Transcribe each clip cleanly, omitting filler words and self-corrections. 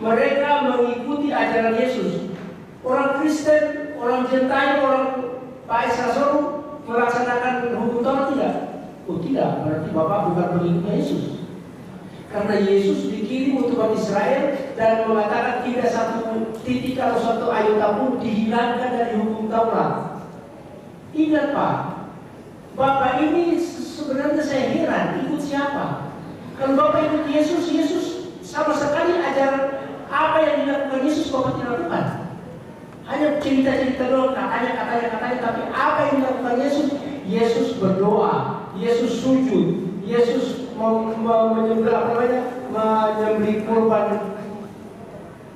mereka mengikuti ajaran Yesus. Orang Kristen, orang Gentile, orang Pak Israel melaksanakan hukum Taurat tidak? Oh tidak, berarti Bapak bukan pengikut Yesus. Karena Yesus dikirim untuk umat Israel dan mengatakan tidak satu titik atau satu iota pun dihilangkan dari hukum Taurat. Ingat Pak, Bapak ini sebenarnya saya heran, ikut siapa? Kalau Bapak ikut Yesus, Yesus sama sekali ajaran apa yang dilakukan Yesus Bapak tidak lakukan. Hanya cerita-cerita doang, katanya, tapi apa yang dilakukan Yesus? Yesus berdoa, Yesus sujud, Yesus menyembelih kurban.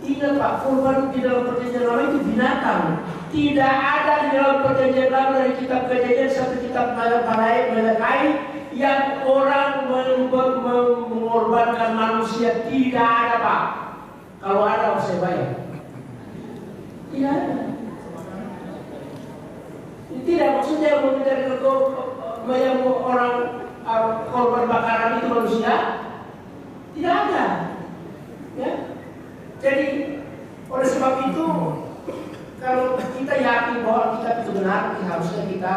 Ingat Pak, kurban di dalam perjanjian lama itu binatang. Tidak ada di dalam perjanjian lama dari kitab Kejadian sampai kitab Malakai yang orang mengorbankan manusia. Tidak ada Pak. Kalau ada harus saya bayar. Tidak ada. Tidak, maksudnya yang orang korban bakaran itu manusia. Tidak ada. Ya. Jadi oleh sebab itu, kalau kita yakin bahwa Alkitab itu benar, harusnya kita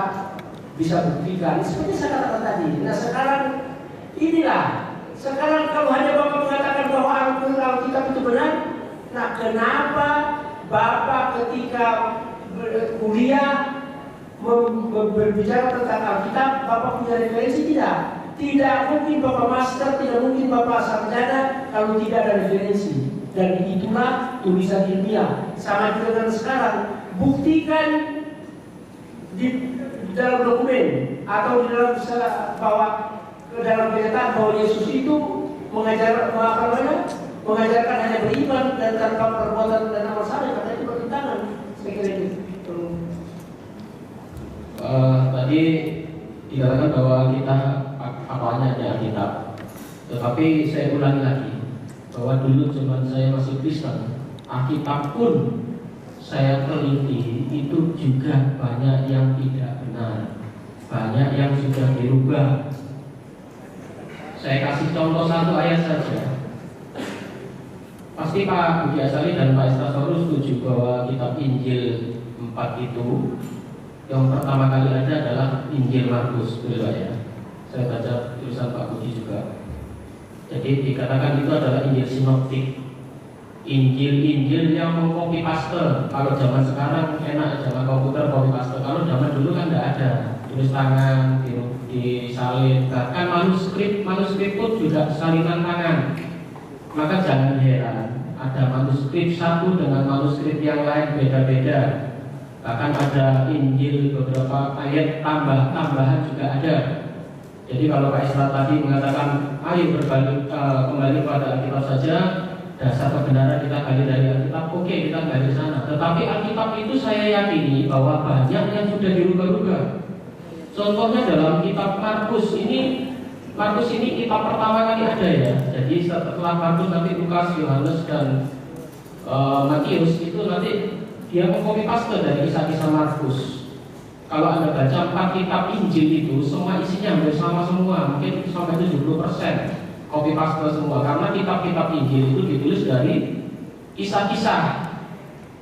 bisa buktikan. Seperti saya katakan tadi. Nah sekarang inilah. Sekarang kalau hanya Bapak mengatakan bahwa Alkitab itu benar, nah kenapa Bapak ketika kuliah berbicara tentang Alkitab, Bapak punya referensi tidak? Tidak mungkin Bapak master, tidak mungkin Bapak sarjana kalau tidak ada referensi. Dan itulah tulisan ilmiah. Sama juga dengan sekarang, buktikan di dalam dokumen atau di dalam bahwa ke dalam kenyataan bahwa Yesus itu mengajarkan hanya beriman dan tanpa perbuatan dan amal saleh, karena itu bertentangan. Saya kira itu. Tadi dikatakan bahwa kita awalnya hanya Alkitab, tetapi saya ulangi lagi bahwa dulu zaman saya masih Kristen, Alkitab pun saya teliti itu juga banyak yang tidak benar, banyak yang sudah dirubah. Saya kasih contoh satu ayat saja. Pasti Pak Budi Asari dan Pak Estasaurus setuju bahwa kitab Injil 4 itu yang pertama kali ada adalah Injil Markus, betul ya? Saya baca tulisan Pak Budi juga. Jadi dikatakan itu adalah Injil sinoptik, Injil yang mengcopy paste. Kalau zaman sekarang enak, zaman komputer copy paste. Kalau zaman dulu kan tidak ada, tulis tangan, disalin. Bahkan manuskrip pun juga salinan tangan. Maka jangan heran, ada manuskrip satu dengan manuskrip yang lain beda-beda. Bahkan ada Injil beberapa ayat tambahan juga ada. Jadi kalau Pak Isra tadi mengatakan ayo berbalik kembali pada Alkitab saja, dasar kebenaran kita gali dari Alkitab, oke kita gali sana. Tetapi Alkitab itu saya yakini bahwa banyak yang sudah dirubah-rubah. Contohnya dalam kitab Markus ini kitab pertama kali ada ya. Jadi setelah Markus nanti Lukas, Yohanes dan Matius itu nanti dia mengcopy paste dari kisah-kisah Markus. Kalau Anda baca 4 kitab Injil itu semua isinya hampir sama semua, mungkin sampai 70% copy paste semua. Karena kitab-kitab Injil itu ditulis dari kisah-kisah.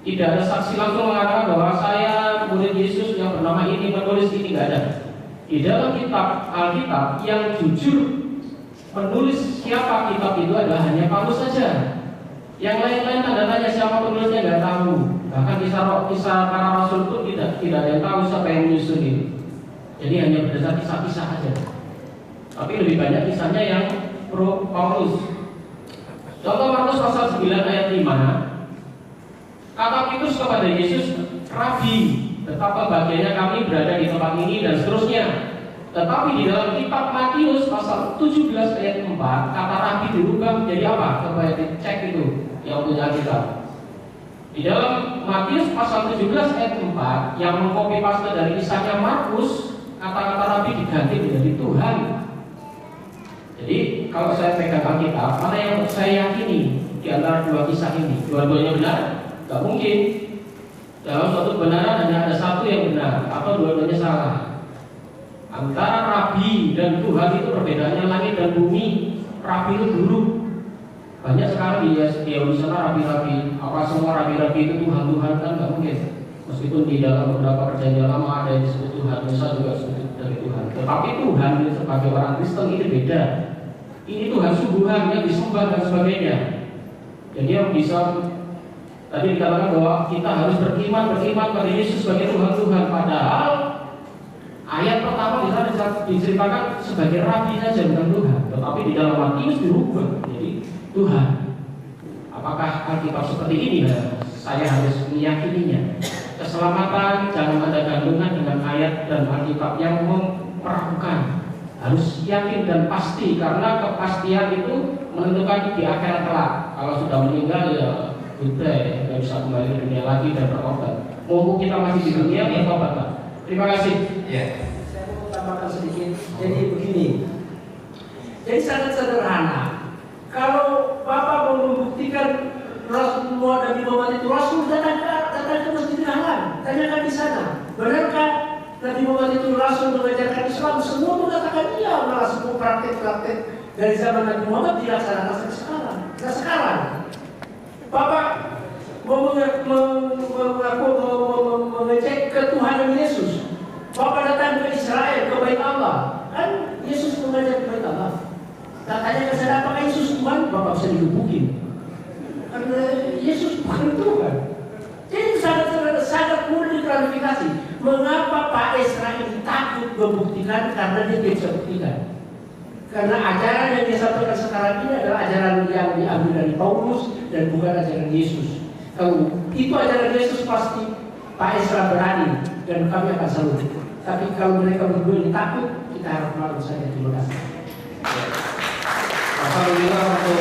Tidak ada saksi langsung mengatakan bahwa saya murid Yesus yang bernama ini menulis ini, tidak ada. Di dalam kitab Alkitab yang jujur penulis siapa kitab itu adalah hanya Paulus saja. Yang lain-lain tanda tanya siapa penulisnya nggak tahu. Bahkan kisah para rasul pun tidak ada yang tahu siapa yang menyusun itu. Jadi hanya berdasar kisah-kisah saja. Tapi lebih banyak kisahnya yang pro Paulus. Contoh Markus pasal 9 ayat 5. Kata Petrus kepada Yesus, Rabi, betapa bahagianya kami berada di tempat ini dan seterusnya. Tetapi di dalam kitab Matius pasal 17 ayat 4, kata Rabi dirubah menjadi apa? Coba dicek itu yang punya kitab. Di dalam Matius pasal 17 ayat 4 yang mengcopy paste dari kisahnya Markus, kata-kata Rabi diganti menjadi Tuhan. Jadi kalau saya pegang Alkitab, mana yang saya yakini di antara dua kisah ini? Dua-duanya benar? Tidak mungkin. Dalam suatu kebenaran hanya ada satu yang benar, atau dua-duanya salah. Antara Rabi dan Tuhan itu perbedaannya langit dan bumi. Rabi itu guru, Banyak sekarang di Indonesia rabi-rabi, apa semua rabi-rabi itu Tuhan kan nggak mungkin. Meskipun di dalam beberapa perjanjian lama ada yang disebut Tuhan, Musa juga disebut dari Tuhan. Tetapi Tuhan sebagai orang Kristen ini beda. Ini Tuhan sungguhan yang disembah dan sebagainya. Jadi yang bisa tadi dikatakan bahwa kita harus beriman pada Yesus sebagai Tuhan. Padahal ayat pertama di sana diceritakan sebagai rabi saja bukan Tuhan. Tetapi di dalam Matius dirubah jadi Tuhan. Apakah Alkitab seperti ini? Saya harus meyakininya. Keselamatan jangan ada gandungan dengan ayat dan Alkitab yang memperakukan. Harus yakin dan pasti, karena kepastian itu menentukan di akhirat kelak. Kalau sudah meninggal ya goodbye, nggak bisa kembali ke dunia lagi dan bertobat. Mumpung kita masih di dunia, bertobat Pak. Terima kasih. Ya. Saya mau tambahkan sedikit. Jadi begini. Jadi sangat sederhana. Kalau Bapak mau membuktikan Rasulullah Nabi Muhammad itu Rasul, datang ke Masjidil Haram, tanyakan di sana. Benarkah Nabi Muhammad itu Rasul mengajarkan Islam? Semua mengatakan iya, malah semua praktek-praktek dari zaman Nabi Muhammad dilaksanakan sampai sekarang. Nah sekarang, Bapak mau mengecek ketuhanan Yesus. Bapak datang ke Israel, ke Bait Allah, kan Yesus mengajar ke Bait Allah. Katanya ke sana, apakah Yesus Tuhan? Bapak bisa digebukin. Karena Yesus bukan Tuhan. Jadi sangat mudah diklarifikasi. Mengapa Pak Esra ini takut membuktikan? Karena dia tidak bisa buktikan. Karena ajaran yang dia sampaikan sekarang ini adalah ajaran yang diambil dari Paulus dan bukan ajaran Yesus. Kalau itu ajaran Yesus pasti Pak Esra berani dan kami akan salut. Tapi kalau mereka berdua ini takut, kita harus malu saja. Terima kasih. Alhamdulillah untuk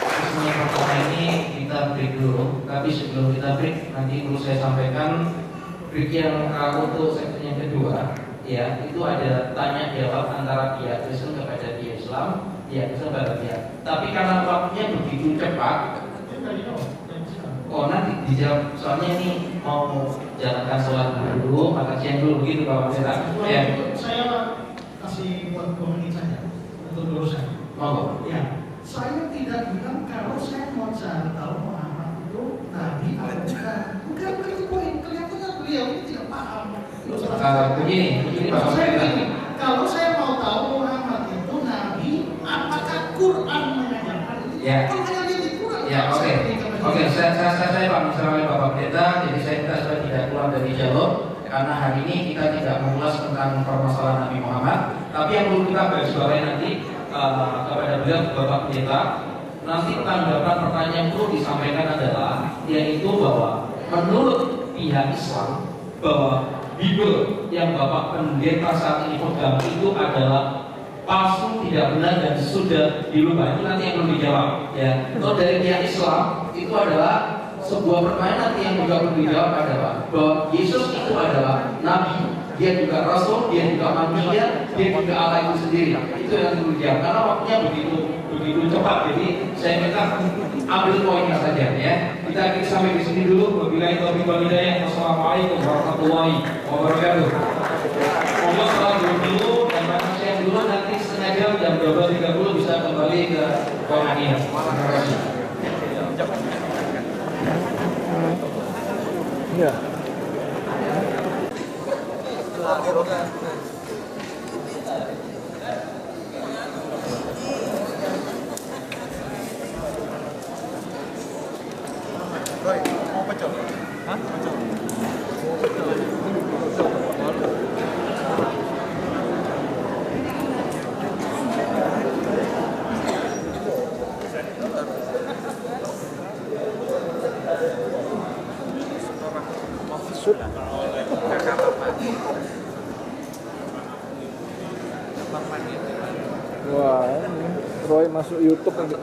kesempatan pertama ini kita break dulu. Tapi sebelum kita break, nanti perlu saya sampaikan break yang untuk segmen yang kedua, ya itu ada tanya jawab antara pihak Kristen kepada pihak Islam, pihak Kristen kepada pihak. Tapi karena waktunya begitu cepat, oh nanti dijawab. Soalnya ini mau jalankan sholat dulu, makan siang dulu begitu Pak Pendeta. Ya. Saya kasih buat 2 menit saja untuk lulusan. Mau? Ya, saya tidak bilang kalau saya mau cari tahu Muhammad itu nabi atau bukan. Bukan itu poin. Kelihatannya beliau ini tidak paham. Begini Pak Pendeta. Kalau saya mau tahu Muhammad itu nabi, apakah Quran mengajarkan itu? Ya. Kalau hanya lihat di Quran. Ya, oke. Saya Pak Misalnya Bapak Pendeta. Jadi saya minta supaya tidak keluar dari jalur. Karena hari ini kita tidak mengulas tentang permasalahan Nabi Muhammad, tapi yang perlu kita garis bawahi nanti kepada beliau Bapak Pendeta, nanti tanggapan pertanyaan yang perlu disampaikan adalah yaitu bahwa menurut pihak Islam bahwa Bible yang Bapak Pendeta saat ini pegang itu adalah palsu, tidak benar dan sudah dirubah. Itu nanti yang perlu dijawab. Ya, kalau dari pihak Islam itu adalah sebuah pertanyaan nanti yang juga perlu dijawab adalah bahwa Yesus itu adalah Nabi, dia juga Rasul, dia juga manusia, dia juga Allah itu sendiri. Itu yang perlu dijawab karena waktunya begitu cepat. Jadi saya minta ambil poinnya saja ya. Kita sampai di sini dulu. Wabillahi taufiq wal hidayah. Wassalamualaikum warahmatullahi wabarakatuh. Monggo salat dulu dan makan siang dulu, nanti setengah jam 12.30 bisa kembali ke ruangannya. Terima kasih. Ya. Roy, mau pecel? Hah? Pecel. Wah, ini Roy masuk YouTube yang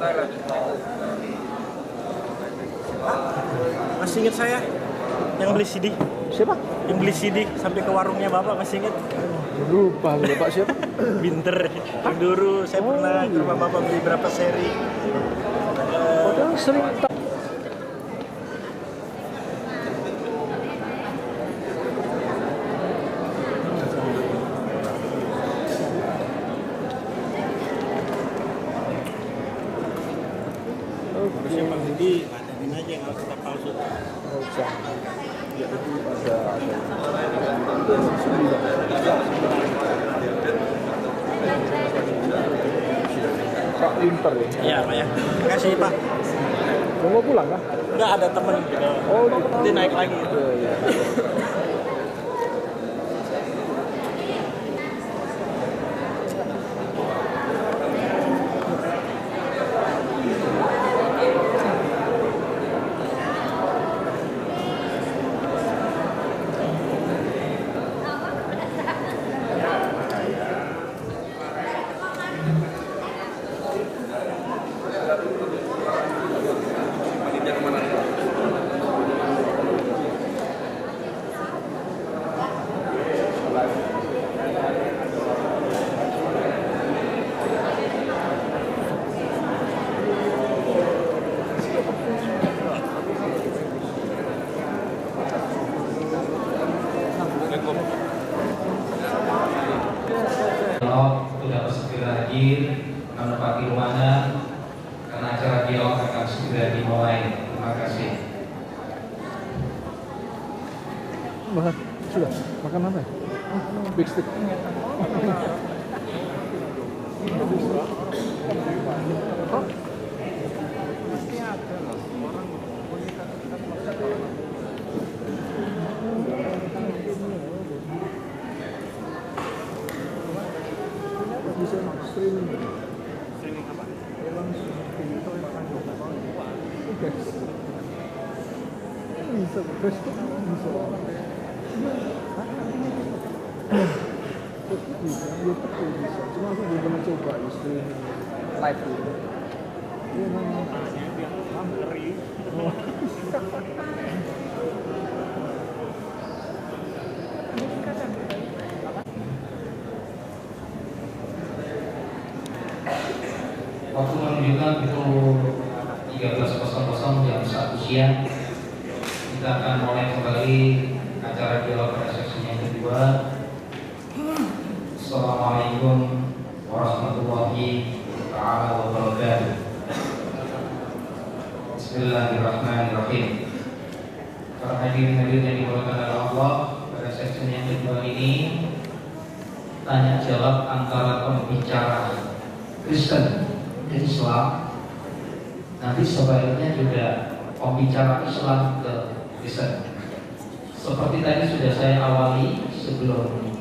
Masih ingat saya yang beli CD? siapa? Yang beli CD sampai ke warungnya Bapak, masih ingat? Lupa Bapak siapa? Binter. Yang dulu saya pernah ke rumah Bapak beli berapa seri. Padahal sering harusnya Pak Budi ngadain aja yang harus kita palsu. Nggak usah. Ya itu ada. Pak pinter ya. Iya Pak ya. Makasih Pak. Mau pulang kah? Enggak ada temen gitu. Oh, gitu. Nanti naik lagi. Iya. Sudah bersegera hadir menempati ruangan karena acara dialog akan segera dimulai. Terima kasih. Sudah makan apa? Big stick. Bisa streaming. Streaming apa? Bisa Facebook bisa. Facebook bisa, YouTube tuh bisa. Cuma aku belum pernah coba di streaming live gitu. Iya memang. Ngeri. Oh. Waktu menunjukkan pukul 13.00 jam 1 siang. Kita akan mulai kembali acara dialog pada sesi yang kedua. Assalamualaikum warahmatullahi wabarakatuh. Bismillahirrahmanirrahim. Para hadirin yang dimuliakan oleh Allah, pada sesi yang kedua ini tanya jawab antara pembicara Kristen dan Islam. Nanti sebaliknya juga pembicara Islam ke Kristen. Seperti tadi sudah saya awali sebelum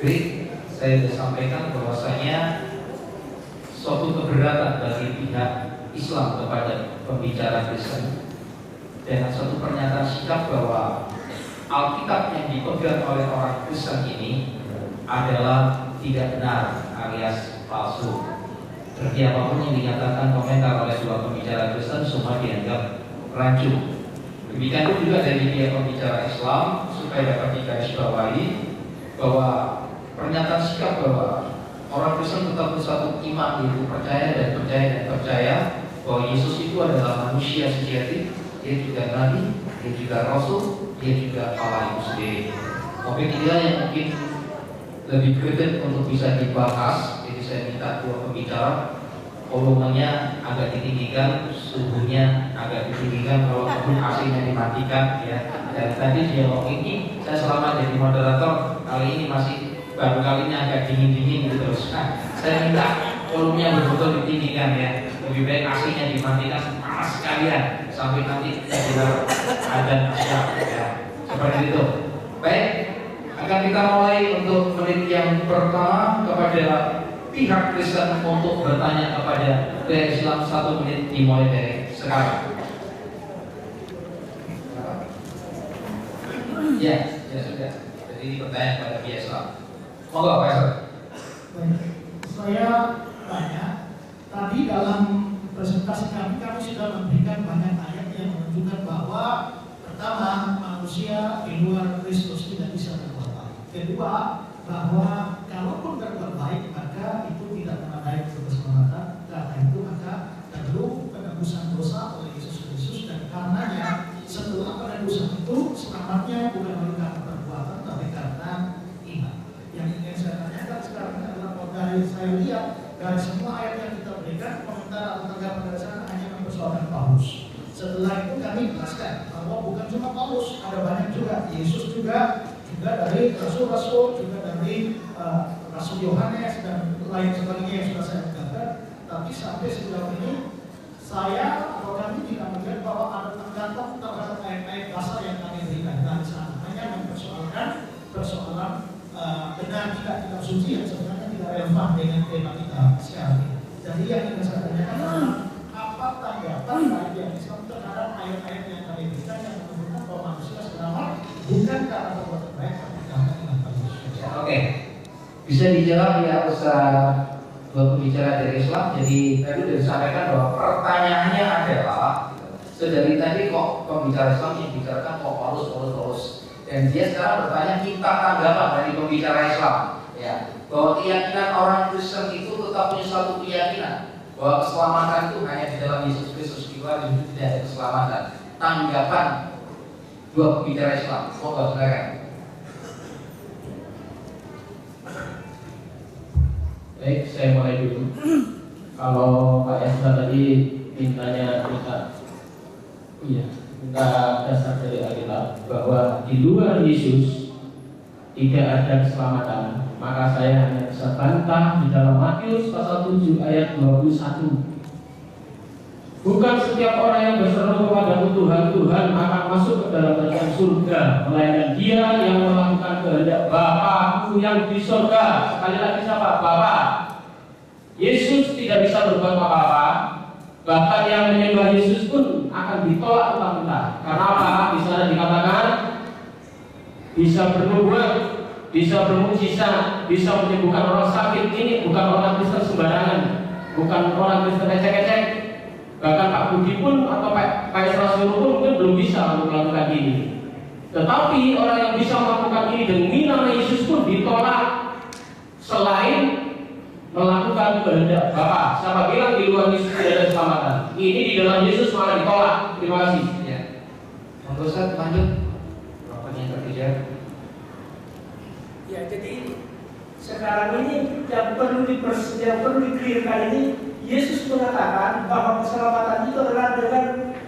break, saya sudah sampaikan bahwasanya suatu keberatan bagi pihak Islam kepada pembicara Kristen dengan suatu pernyataan sikap bahwa Alkitab yang dipegang oleh orang Kristen ini adalah tidak benar alias palsu. Berarti apapun yang dinyatakan komentar oleh sebuah pembicara Kristen semua dianggap rancu. Demikian juga dari pihak pembicara Islam supaya dapat digarisbawahi bahwa pernyataan sikap bahwa orang Kristen tetap bersatu iman, yaitu percaya bahwa Yesus itu adalah manusia sejati, dia juga nabi, dia juga rasul, dia juga Allah itu sendiri. Topik inilah yang mungkin lebih greget untuk bisa dibahas. Jadi saya minta dua pembicara volumenya agak ditinggikan, suhunya agak ditinggikan, kalau perlu AC-nya dimatikan ya. Dan tadi dialog ini saya selama jadi moderator kali ini masih baru kalinya agak dingin-dingin gitu terus. Nah, saya minta volumenya betul-betul ditinggikan ya. Lebih baik AC-nya dimatikan panas sekalian sampai nanti kita ada asal ya. Seperti itu. Baik, akan kita mulai untuk menit yang pertama kepada pihak Kristen untuk bertanya kepada pihak Islam. 1 menit dimulai dari sekarang. Ya sudah. Jadi ini pertanyaan kepada pihak Islam. Monggo Pak Esther. Saya tanya, tadi dalam presentasi kami sudah memberikan banyak ayat yang menunjukkan bahwa pertama, manusia di luar Kristus tidak bisa berbuat baik. Kedua, bahwa kalaupun berbuat baik maka itu tidak menandai keselamatan. Karena itu maka perlu penebusan dosa oleh Yesus Kristus, dan karenanya setelah penebusan itu selamatnya bukan oleh karena perbuatan tapi karena iman. Yang ingin saya tanyakan sekarang adalah, kalau dari saya lihat dari semua ayat yang kita berikan, komentar atau tanggapan dari sana hanya mempersoalkan Paulus. Setelah itu kami jelaskan bahwa bukan cuma Paulus, ada banyak juga. Yesus juga dari rasul-rasul, juga dari Rasul Yohanes dan lain sebagainya yang sudah saya katakan. Tapi sampai sejauh ini saya atau kami tidak melihat bahwa ada tergantung terhadap ayat-ayat dasar yang kami berikan dari sana. Hanya mempersoalkan persoalan benar tidak kitab suci yang sebenarnya tidak relevan dengan tema kita sekarang ini. Jadi yang ingin saya tanyakan adalah apa tanggapan dari yang Islam terhadap ayat-ayat yang kami berikan yang menunjukkan bahwa manusia selamat bukan karena perbuatan baik tapi karena iman pada Yesus. Oke, bisa dijawab ya Ustaz pembicara dari Islam. Jadi tadi sudah disampaikan bahwa pertanyaannya adalah sedari tadi kok pembicara Islam yang bicarakan kok Paulus. Dan dia sekarang bertanya kita tanggapan dari pembicara Islam, ya, bahwa keyakinan orang Kristen itu tetap punya satu keyakinan bahwa keselamatan itu hanya di dalam Yesus Kristus, di luar itu tidak ada keselamatan. Tanggapan dua pembicara Islam, semoga silakan. Baik, saya mulai dulu. Kalau Pak Esa tadi minta dasar dari Alkitab bahwa di luar Yesus tidak ada keselamatan, maka saya hanya bisa bantah di dalam Matius pasal 7 ayat 21. Bukan setiap orang yang berseru kepadamu Tuhan, Tuhan akan masuk ke dalam kerajaan surga, melainkan dia yang melakukan kehendak Bapa-Ku yang di surga. Sekali lagi siapa? Bapa. Yesus tidak bisa berbuat apa-apa. Bahkan yang menyembah Yesus pun akan ditolak mentah-mentah. Karena apa? Di sana dikatakan bisa bernubuat, bisa bermujizat, bisa menyembuhkan orang sakit. Ini bukan orang Kristen sembarangan, bukan orang Kristen ecek-ecek. Bahkan Pak Budi pun atau Pak Esra pun mungkin belum bisa untuk melakukan ini. Tetapi orang yang bisa melakukan ini demi nama Yesus pun ditolak selain melakukan kehendak Bapa. Siapa bilang di luar Yesus tidak ada keselamatan? Ini di dalam Yesus malah ditolak. Terima kasih. Ya. Monggo Ustaz lanjut. Bapaknya terkejar. Ya, jadi sekarang ini yang perlu di-clearkan ini, Yesus mengatakan bahwa keselamatan itu adalah dengan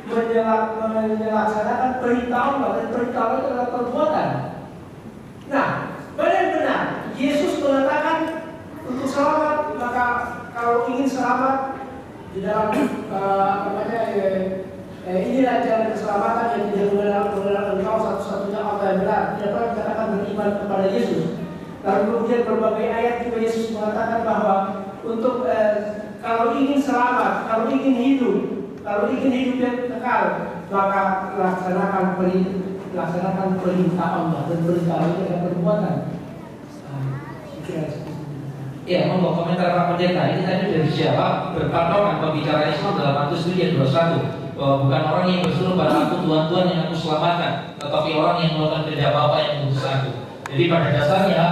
melaksanakan perintah Allah, dan perintah Allah itu adalah perbuatan. Nah, benar-benar Yesus mengatakan untuk selamat, maka kalau ingin selamat di dalam inilah jalan keselamatan yang tidak mengenal engkau satu-satunya Allah yang benar. Tidak pernah dikatakan beriman kepada Yesus. Lalu kemudian berbagai ayat juga Yesus mengatakan bahwa untuk kalau ingin selamat, kalau ingin hidup yang kekal, maka laksanakan perintah Allah, dan perintah Allah itu adalah perbuatan. Ya, monggo komentar Pak Pendeta. Ini tadi sudah dijawab berpatokan pembicara Islam dalam Matius 7:21 bahwa bukan orang yang berseru pada aku Tuhan yang aku selamatkan, tetapi orang yang melakukan kehendak Bapa yang mengutus aku. Jadi pada dasarnya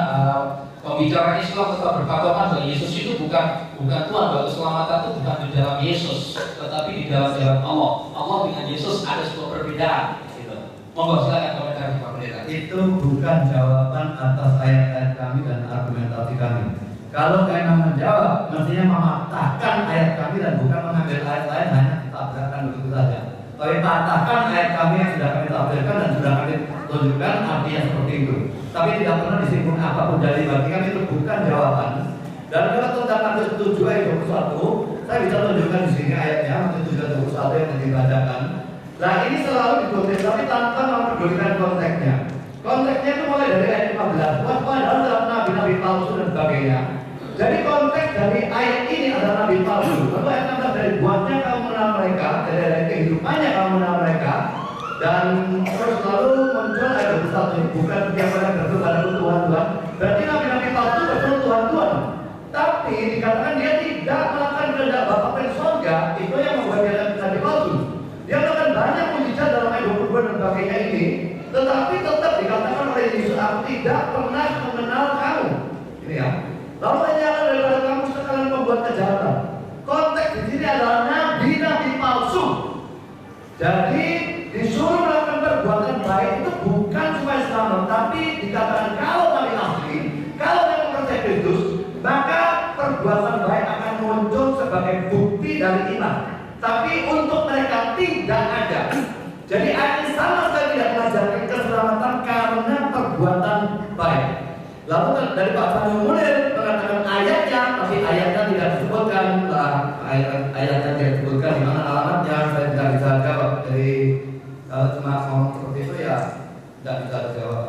pembicara Islam tetap berpatokan bahwa Yesus itu bukan Tuhan, bahwa keselamatan itu bukan di dalam Yesus, tetapi di dalam jalan Allah. Allah dengan Yesus ada sebuah perbedaan. Gitu. Monggo silakan komentar Pak Pendeta. Itu bukan jawaban atas ayat-ayat kami dan argumentasi kami. Kalau kalian menjawab, mestinya mematahkan ayat kami dan bukan mengambil ayat lain hanya ditabrakkan begitu saja. Tapi patahkan ayat kami yang sudah kami tampilkan dan sudah kami tunjukkan artinya seperti itu. Tapi tidak pernah disinggung apapun dari bagi kami, itu bukan jawaban. Dan kalau tentang Matius 7 ayat 21, saya bisa tunjukkan di sini ayatnya Matius 7 ayat 21 yang dibacakan. Nah ini selalu dikutip tapi tanpa memperdulikan konteksnya. Konteksnya itu mulai dari ayat 15. Padahal dalam nabi-nabi palsu dan sebagainya. Jadi konteks dari ayat ini adalah nabi palsu. Lalu ayat 16 dari buatnya kamu mengenal mereka, dari kehidupannya kamu mengenal mereka, dan terus lalu muncul ayat 21 ini bukan setiap orang berseru padaku Tuhan. Berarti nabi-nabi palsu berseru Tuhan. Tapi dikatakan dia tidak melakukan kehendak Bapa di surga, itu yang membuat dia nabi palsu. Dia melakukan banyak mujizat dalam ayat 22 dan sebagainya ini, tetapi tetap dikatakan oleh Yesus, aku tidak pernah mengenal kamu. Ini ya. Lalu menyalahkan daripada kamu sekalian membuat kejahatan. Konteks di sini adalah nabi-nabi palsu. Jadi disuruh melakukan perbuatan baik itu bukan supaya selamat, tapi dikatakan kalau nabi asli, kalau yang percaya Kristus, maka perbuatan baik akan muncul sebagai bukti dari iman. tapi untuk mereka tidak ada. Jadi ayat ini sama sekali tidak mengajarkan keselamatan karena perbuatan baik. Lalu dari Pak Samuel Munir mengatakan ayatnya, tapi ayatnya tidak disebutkan. Ayatnya tidak disebutkan di mana alamatnya. Saya tidak bisa jawab. Jadi kalau cuma ngomong seperti itu ya tidak bisa jawab.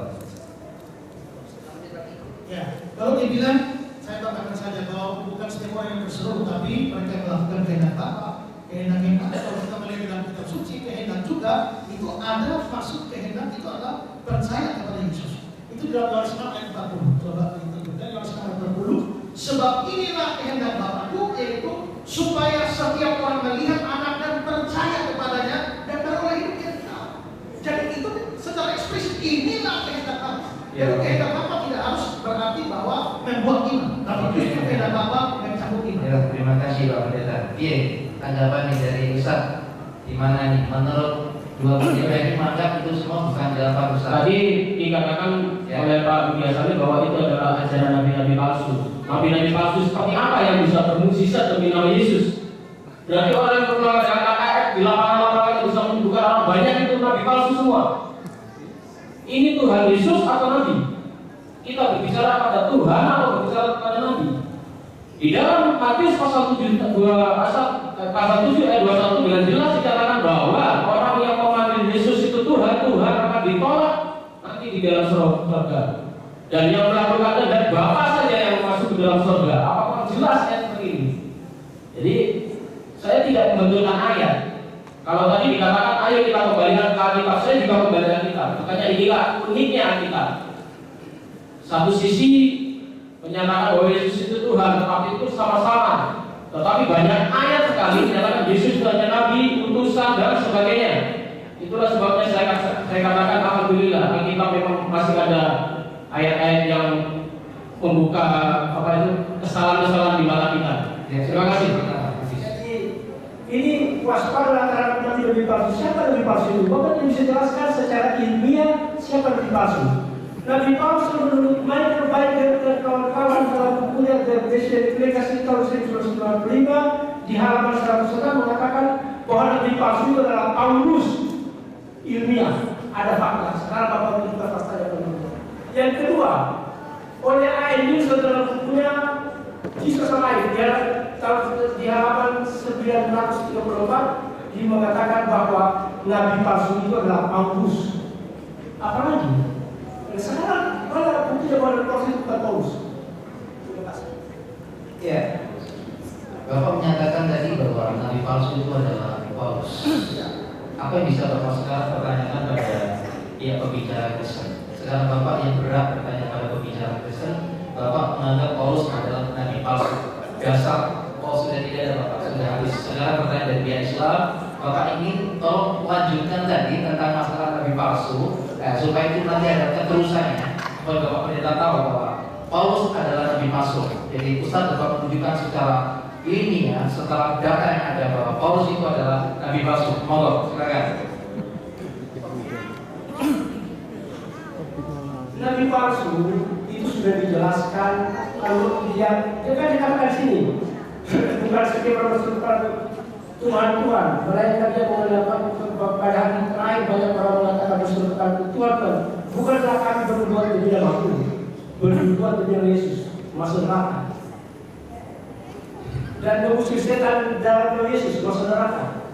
Ya, kalau dibilang saya katakan saja bahwa bukan setiap orang yang berseru, tapi mereka melakukan kehendak Bapa. Kehendak yang ada kalau kita melihat dalam kitab suci, kehendak juga itu ada maksud kehendak itu adalah percaya kepada Yesus. Itu dalam Yohanes 6 ayat 40. Coba kita Yohanes 6 ayat 40. Sebab inilah kehendak Bapa-Ku, yaitu supaya setiap orang melihat anak dan percaya kepadanya dan beroleh hidup yang kekal. Jadi itu secara eksplisit inilah kehendak Bapa. Dan kehendak Bapa tidak harus berarti bahwa membuat iman, tapi justru kehendak Bapa mencabut iman. Ya, terima kasih Pak Pendeta. Iya, tanggapan nih dari Ustaz. Di mana nih menurut dua pendeta ini menganggap itu semua bukan jawaban Ustaz. Tadi dikatakan oleh Pak Budi Asami bahwa itu adalah ajaran nabi-nabi palsu. Nabi-nabi palsu seperti apa yang bisa bermukjizat demi nama Yesus? Berarti orang yang mengatakan ayat di lapangan-lapangan yang bisa membuka orang banyak itu nabi palsu semua. Ini Tuhan Yesus atau nabi? Kita berbicara pada Tuhan atau berbicara pada nabi? Di dalam Matius pasal 7 ayat 21 dengan jelas dikatakan bahwa orang yang memanggil Yesus itu Tuhan akan ditolak nanti di dalam surga. Dan yang melakukan dan Bapa saja yang masuk ke dalam surga. Apakah jelas ayat seperti ini? Jadi saya tidak membetulkan ayat. Kalau tadi dikatakan ayo kita kembalikan ke Alkitab, saya juga kembalikan Alkitab. Makanya inilah uniknya Alkitab. Satu sisi menyatakan bahwa Yesus itu Tuhan, tetapi itu sama-sama. Tetapi banyak ayat sekali menyatakan Yesus itu hanya nabi, utusan dan sebagainya. Itulah sebabnya saya katakan alhamdulillah Alkitab memang masih ada ayat-ayat yang membuka kesalahan-kesalahan di mata kita. Terima kasih. Jadi ini waspada antara nabi lebih palsu. Siapa lebih palsu itu? Bapak yang bisa jelaskan secara ilmiah siapa lebih palsu? Nabi Paulus menurut Michael Baker dan kawan-kawan dalam bukunya The Messianic Legacy tahun 1995 di halaman 101 mengatakan bahwa Nabi palsu itu adalah Paulus ilmiah. Ada fakta. Sekarang Bapak menunjukkan fakta yang benar. Yang kedua, oleh A.N. dalam bukunya Jesus Alive di halaman 934 dia mengatakan bahwa Nabi palsu itu adalah Paulus. Apalagi? Sekarang mana buktinya bahwa proses bukan Paulus? Terima kasih. Ya, Bapak menyatakan tadi bahwa nabi palsu itu adalah Paulus. Apa yang bisa Bapak sekarang pertanyakan pada pembicara Kristen? Sekarang Bapak yang berat bertanya pada pembicara Kristen, Bapak menganggap Paulus adalah nabi palsu. Dasar Paulus sudah tidak ada Bapak, sudah habis. Sekarang pertanyaan dari pihak Islam, Bapak ingin tolong lanjutkan tadi tentang masalah nabi palsu. Supaya itu nanti ada keterusannya. Supaya Bapak Pendeta tahu bahwa Paulus adalah nabi palsu. Jadi Ustaz dapat menunjukkan secara ilmiah setelah data yang ada bahwa Paulus itu adalah nabi palsu. Monggo, silakan. Nabi palsu itu sudah dijelaskan kalau dia kan dikatakan sini bukan sekedar bersumpah Tuhan, melainkan dia mengatakan pada hari terakhir banyak orang mengatakan bersumpah Tuhan, bukanlah kami berbuat demi namamu, berbuat demi Yesus, masuk neraka dan mengusir setan dalam nama Yesus, masuk neraka,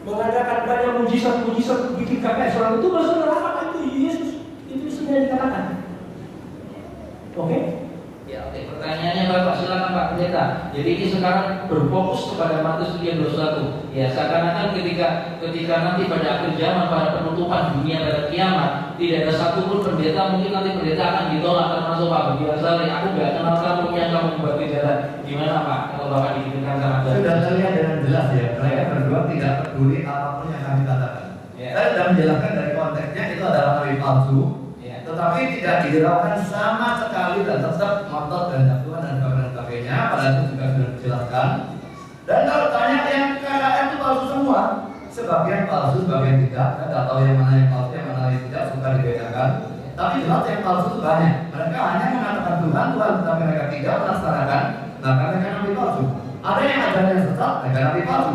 mengadakan banyak mujizat bikin kakek seorang itu masuk neraka. Itu Yesus, itu sudah dikatakan. Oke? Ya, oke. Pertanyaannya Bapak, silakan Pak Pendeta. Jadi ini sekarang berfokus kepada Matius 3:21. Ya, seakan-akan ketika nanti pada akhir zaman, pada penutupan dunia pada kiamat, tidak ada satupun pendeta, mungkin nanti pendeta akan ditolak termasuk Pak Budi Asari. Aku nggak kenal kamu yang kamu membuat kejahatan. Gimana Pak? Kalau Bapak diizinkan sama Anda. Sudah terlihat dengan jelas ya, mereka berdua tidak peduli apapun yang kami katakan. Ya. Saya sudah menjelaskan dari konteksnya itu adalah nabi palsu. Tetapi tidak dihiraukan sama sekali dan tetap ngotot dan Tuhan dan sebagainya. Pada itu juga sudah dijelaskan. Dan kalau tanya yang KKN itu palsu semua, sebagian palsu, sebagian tidak. Saya tidak tahu yang mana yang palsu, yang mana yang tidak, suka dibedakan. Tapi jelas yang palsu itu banyak. Mereka hanya mengatakan Tuhan, tetapi mereka tidak melaksanakan. Maka mereka nabi palsu. Ada yang ajaran yang sesat, mereka nabi palsu.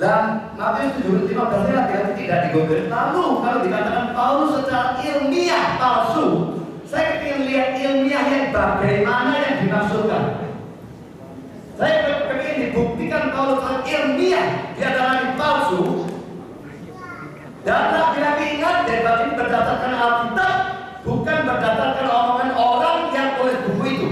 Dan Matius 7:15 ini hati-hati tidak digogel. Lalu kalau dikatakan Paulus secara ilmiah palsu, saya ingin lihat ilmiah yang bagaimana yang dimaksudkan. Saya ingin dibuktikan Paulus secara ilmiah dia adalah nabi palsu. Dan lagi-lagi ingat, debat ini berdasarkan Alkitab, bukan berdasarkan omongan orang yang tulis buku itu.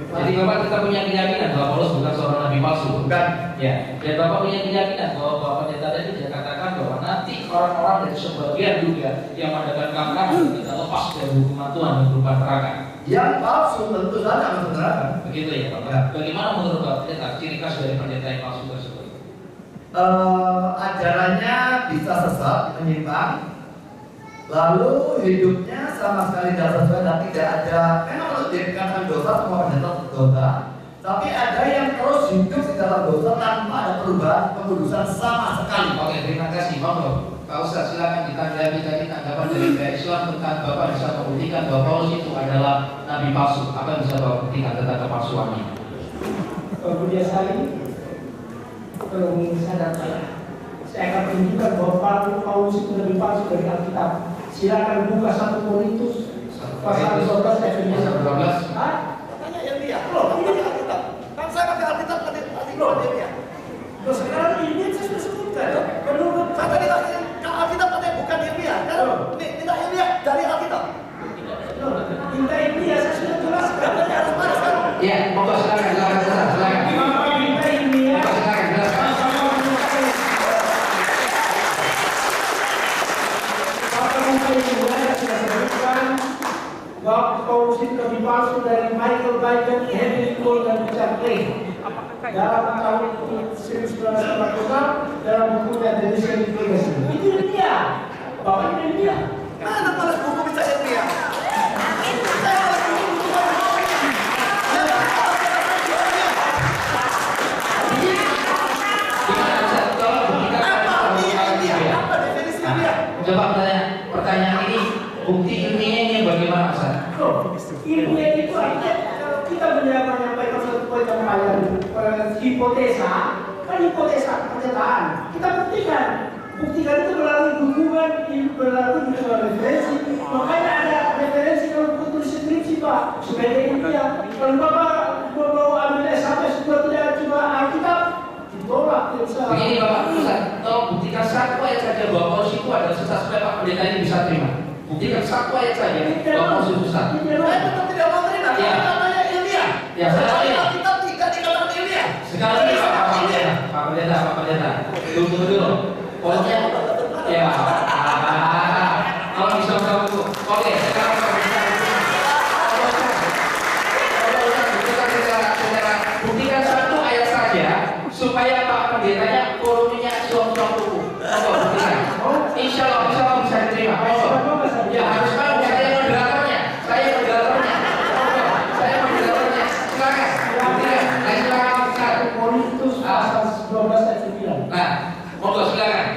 Jadi Bapak kita punya keyakinan bahwa Paulus bukan seorang nabi palsu, Bukan. ya. Dan Bapak punya keyakinan bahwa Bapak pendeta tadi dia katakan bahwa nanti orang-orang dari sebagian juga yang mengadakan kampanye tidak lepas dari hukuman Tuhan yang berupa neraka. Yang palsu tentu saja masuk neraka. Begitu ya Bapak. Ya. Bagaimana menurut Bapak pendeta ciri khas dari pendeta yang palsu tersebut? Ajarannya bisa sesat, menyimpang, lalu hidupnya sama sekali tidak sesuai dan tidak ada. Memang kalau dikatakan dosa, semua pendeta dosa, tapi ada yang terus hidup di dalam dosa tanpa ada perubahan pengudusan sama sekali. Oke, terima kasih. Monggo Pak Ustaz silakan ditanggapi tadi tanggapan dari pihak Islam tentang Bapak bisa membuktikan bahwa Paulus itu adalah nabi palsu. Apa yang bisa Bapak buktikan tentang kepalsuannya? Kemudian kalau sadar saya akan tunjukkan bahwa Paulus itu lebih palsu dari Alkitab. Silakan buka 1 Korintus pasal 12 ayat 12. Katanya ilmiah. Loh, ini Alkitab. Kan saya pakai Alkitab tadi ilmiah. Loh, sekarang ini saya sudah sebutkan. Menurut Saya tadi Alkitab katanya bukan ilmiah. Tidak ilmiah dari Alkitab. minta ilmiah saya sudah jelaskan. Ya, monggo silakan. Minta ilmiah. Bahwa Paulus itu lebih palsu dari Michael Biden, Henry Cole, dan Richard Clay. Dalam tahun 1946 dalam bukunya The Mission Legacy. Itu dia. Bapak ini dia. Mana malas buku bisa ilmiah? Apa definisi ilmiah? Coba pertanyaan ini bukti ilmiahnya bagaimana Ustaz? Ilmiah itu artinya kalau kita menyampaikan satu poin yang hipotesa, kan hipotesa pernyataan. Kita buktikan itu melalui hubungan, melalui referensi. Makanya ada referensi kalau tulis skripsi Pak, supaya ilmiah. Kalau Bapak mau ambil S1 tidak cuma Alkitab, ditolak. Begini Bapak Ustaz, tolong buktikan satu ayat saja bahwa Paulus itu adalah sesat supaya Pak Pendeta ini bisa terima. Buktikan satu ayat saja bahwa Paulus itu sesat. Saya tetap tidak mau terima. Ya. Katanya ilmiah. Ya, saya Alkitab tidak dikatakan ilmiah. sekali lagi Pak Pendeta, tunggu dulu. Pokoknya, ya, kalau bisa dulu. Oke, sekarang Pak Pendeta. Buktikan satu ayat saja supaya Pak Pendetanya volumenya suam-suam buku. Buktikan. Insya Allah bisa diterima. Ya harus mau saya moderatornya. Silakan. Silakan. Korintus pasal 12 ayat 9. Nah, monggo silakan.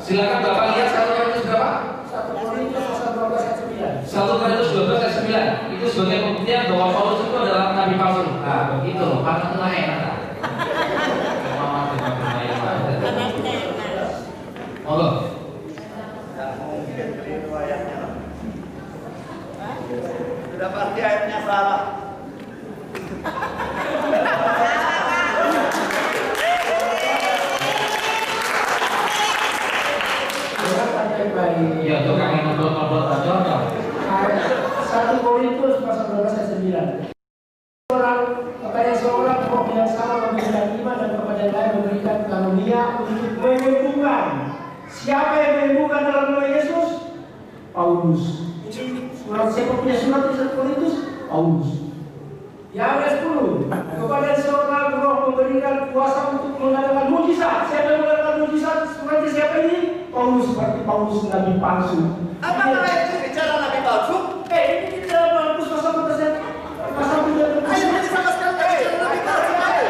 Silakan Bapak lihat 1 Korintus berapa? 1 Korintus pasal 12 ayat 9. 1 Korintus 12 ayat 9. Itu sebagai pembuktian bahwa Paulus itu adalah nabi palsu. Nah, begitu. Panas lain. Monggo. Mungkin keliru ayatnya. Sudah pasti ayatnya salah. Ya, tukang yang nonton contoh. 1 Korintus pasal 12 ayat 9. Kepada seorang yang sama memberikan iman dan kepada yang lain memberikan karunia untuk menyembuhkan. Siapa yang menyembuhkan dalam nama Yesus? Paulus. Siapa punya surat di 1 Korintus? Paulus. Yang ayat 10. Kepada seorang roh memberikan kuasa untuk mengadakan mujizat. Siapa yang mengadakan mujizat? Seperti siapa ini? Paulus, seperti Paulus nabi palsu. Apa ayat itu bicara nabi palsu? Ini tidak bagus pasal 3. Ayat ini sama sekali tidak bicara nabi palsu.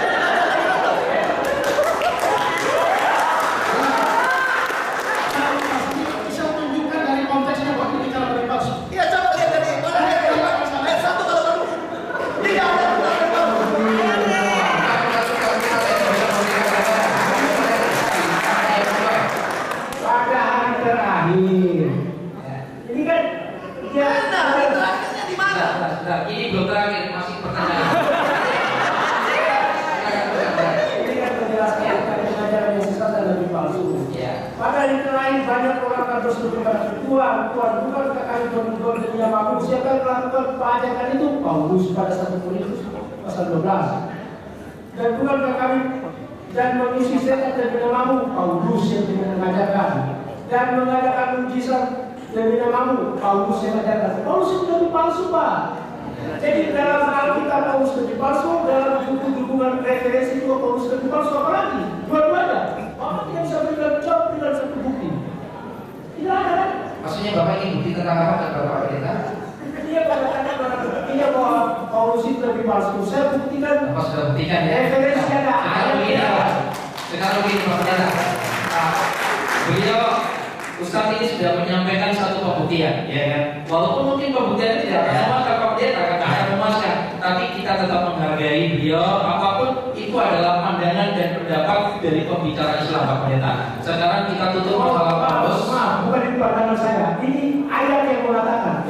Bisa menunjukkan dari konteksnya waktu bicara nabi palsu. Iya, coba lihat dari mana ayat 1 kalau baru. Tidak ada nabi palsu. katakan terus kepada Tuhan, bukankah kami berdoa dan menyembahmu? Siapa yang melakukan pelajaran itu? Paulus pada 1 Korintus pasal 12. Dan bukankah kami dan mengisi setan dan menyembahmu? Paulus yang mengajarkan. Dan mengadakan mujizat dan menyembahmu? Paulus yang mengajarkan. Paulus itu lebih palsu, Pak. Jadi dalam Alkitab Paulus lebih palsu, dalam buku dukungan referensi juga Paulus lebih palsu, apalagi dua-duanya. Bapak tidak bisa berikan satu bukti. Tidak ada kan? Maksudnya Bapak ingin bukti tentang apa dan Bapak pendeta? Dia katakan buktinya bahwa Paulus itu lebih palsu. Saya buktikan. Bapak sudah buktikan ya? Referensi ada. Sekarang begini Pak Pendeta. Beliau Ustaz ini sudah menyampaikan satu pembuktian, ya kan? Walaupun mungkin pembuktiannya tidak akan memuaskan Pak Pendeta, akan memuaskan, tapi kita tetap menghargai beliau. Apapun itu adalah pandangan dan pendapat dari pembicara Islam, Pak Pendeta. Sekarang kita tutup masalah Paulus. Maaf, bukan itu pandangan saya. Ini ayat yang mengatakan.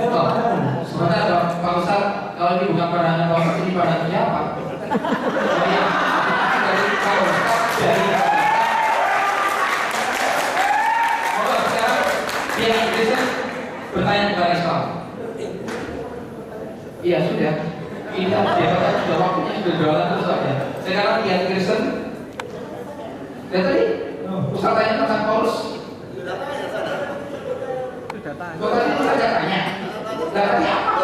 Sebentar dong, Pak Ustaz. Kalau ini bukan pandangan Pak Ustaz, ini pandangan siapa? Dari Pak Ustaz, dari pihak Kristen bertanya kepada Islam. Iya sudah. Ini jabatan sudah waktunya sudah jualan terus saja. Sekarang pihak Kristen. Dan tadi Ustaz tanya tentang Paulus. Kok tadi Ustaz tanya? Tadi apa?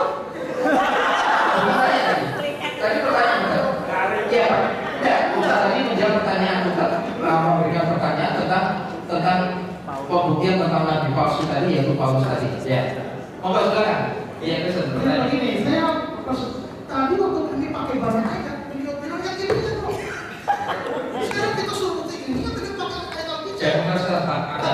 Tadi pertanyaan Ustaz. Iya Pak. Ya, Ustaz tadi menjawab pertanyaan Ustaz. Memberikan pertanyaan tentang pembuktian tentang nabi palsu tadi, yaitu Paulus tadi. Ya. Monggo silakan. Iya, Kristen bertanya. Begini, saya tadi waktu kami pakai banyak ayat, beliau bilang ya ini kan kok. Sekarang kita suruh bukti ini kan beliau pakai ayat Alkitab. Saya merasa ada.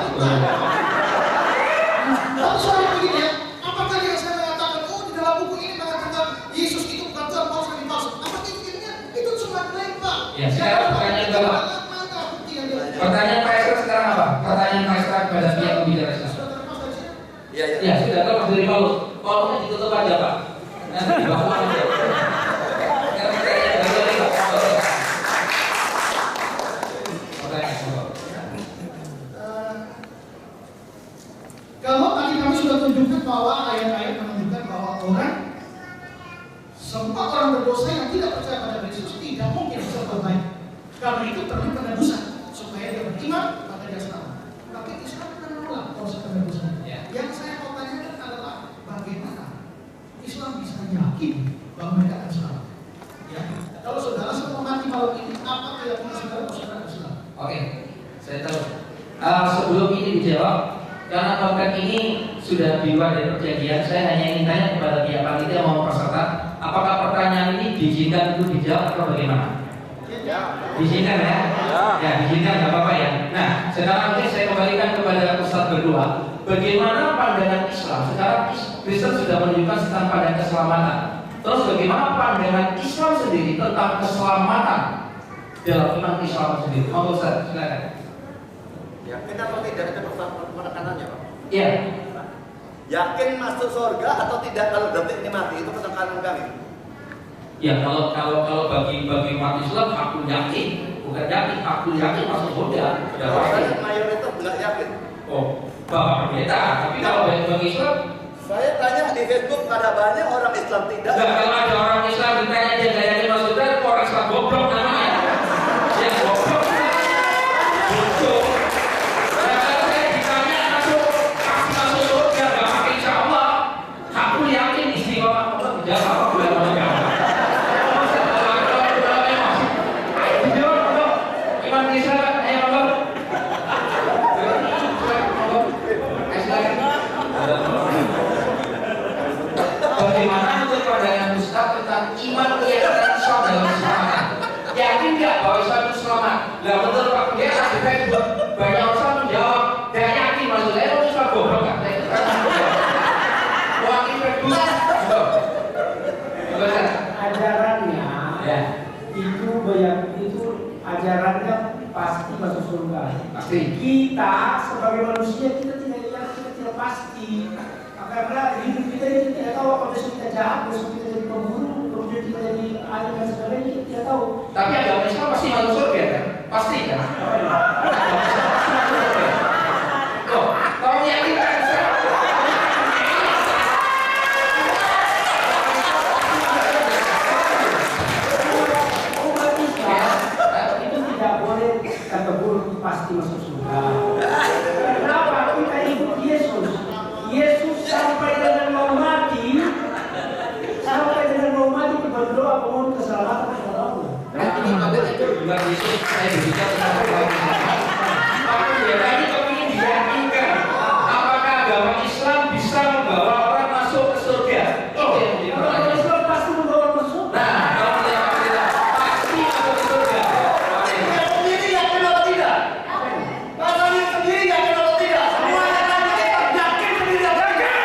Lalu soal begini ya, apakah yang saya mengatakan, oh di dalam buku ini mengatakan Yesus itu bukan Tuhan, Paulus nabi palsu? Apakah itu cuma klaim Pak? Ya, sekarang pertanyaan Bapak. Pertanyaan Pak Esther sekarang apa? Pertanyaan Pak Esther kepada pihak pembicara Islam. Ya, sudah terlepas dari Paulus. Paulusnya ditutup aja Pak. Nanti dibawa aja. Sekarang pertanyaan baru lagi Pak. Pertanyaan Bapak. Kalau tadi kami sudah tunjukkan bahwa ayat-ayat menunjukkan bahwa semua orang berdosa yang tidak percaya pada Yesus tidak mungkin bisa berbaik. Karena itu perlu penebusan supaya dia beriman maka dia selamat. Tapi Islam akan menolak proses penebusan. Yang saya mau tanyakan adalah bagaimana Islam bisa yakin bahwa mereka akan selamat. Ya, kalau saudara semua mati malam ini, apa keyakinan saudara bahwa saudara akan selamat? Oke, saya tahu. Sebelum ini dijawab, karena bahkan ini sudah di luar dari perjanjian, saya hanya ingin tanya kepada pihak panitia mau peserta, apakah pertanyaan ini diizinkan untuk dijawab atau bagaimana? Diizinkan ya? Ya, diizinkan, nggak apa-apa ya. Nah, sekarang ini saya kembalikan kepada Ustaz berdua. Bagaimana pandangan Islam? Sekarang Kristen sudah menunjukkan tentang pandangan keselamatan. Terus bagaimana pandangan Islam sendiri tentang keselamatan dalam iman Islam sendiri? Monggo Ustaz, silakan. Yakin atau tidak itu penekanannya Pak? Iya. Yakin masuk surga atau tidak kalau detik ini mati, itu penekanan kami. Ya kalau bagi umat Islam aku yakin, bukan yakin, aku yakin masuk surga. Sudah pasti. Mayoritas tidak yakin. Oh, Bapak Pendeta. Tapi kalau bagi Islam, saya tanya di Facebook ada banyak orang Islam tidak. kalau ada orang Islam ditanya dia nggak yakin masuk surga, orang Islam goblok namanya. Ya goblok. Goblok. Nah, kalau saya ditanya masuk surga, nggak pakai insya Allah. Aku yakin istiqomah Allah tidak apa-apa. Bagaimana menurut pandangan Ustaz tentang iman keyakinan Islam dalam keselamatan? Yakin nggak bahwa Islam itu selamat? Lah menurut Pak Pendeta di Facebook banyak orang menjawab tidak yakin, maksudnya itu Islam goblok kan? Uang itu ajarannya ya. itu ajarannya pasti masuk surga. Pasti. Kita sebagai manusia kita tidak pasti. Karena hidup kita ini tidak tahu apa besok kita jahat, besok kita jadi pembunuh, kemudian kita jadi alim dan sebagainya, kita tidak tahu. Tapi agama Islam pasti masuk surga kan? Pasti kan? Kok? Kalau yakin Tuhan Yesus, saya berbicara tentang pembawa Muhammad. Maka pendeta ini kepingin diyakinkan apakah agama Islam bisa membawa orang masuk ke surga. Itu yang menjadi pertanyaan. Islam pasti membawa masuk. Nah, kalau tidak pasti masuk ke surga. Yang sendiri yakin atau tidak? Pasalnya sendiri yakin atau tidak? Semua yang tanya yakin sendiri atau tidak?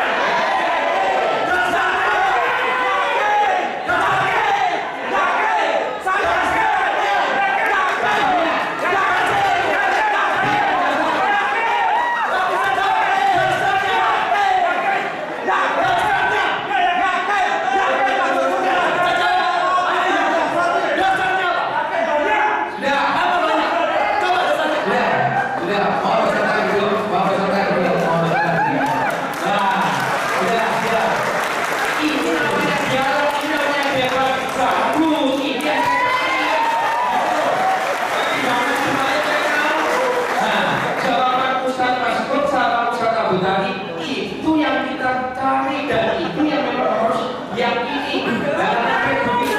Itu yang kita cari dan itu yang memang harus yakini. Dan sampai begitu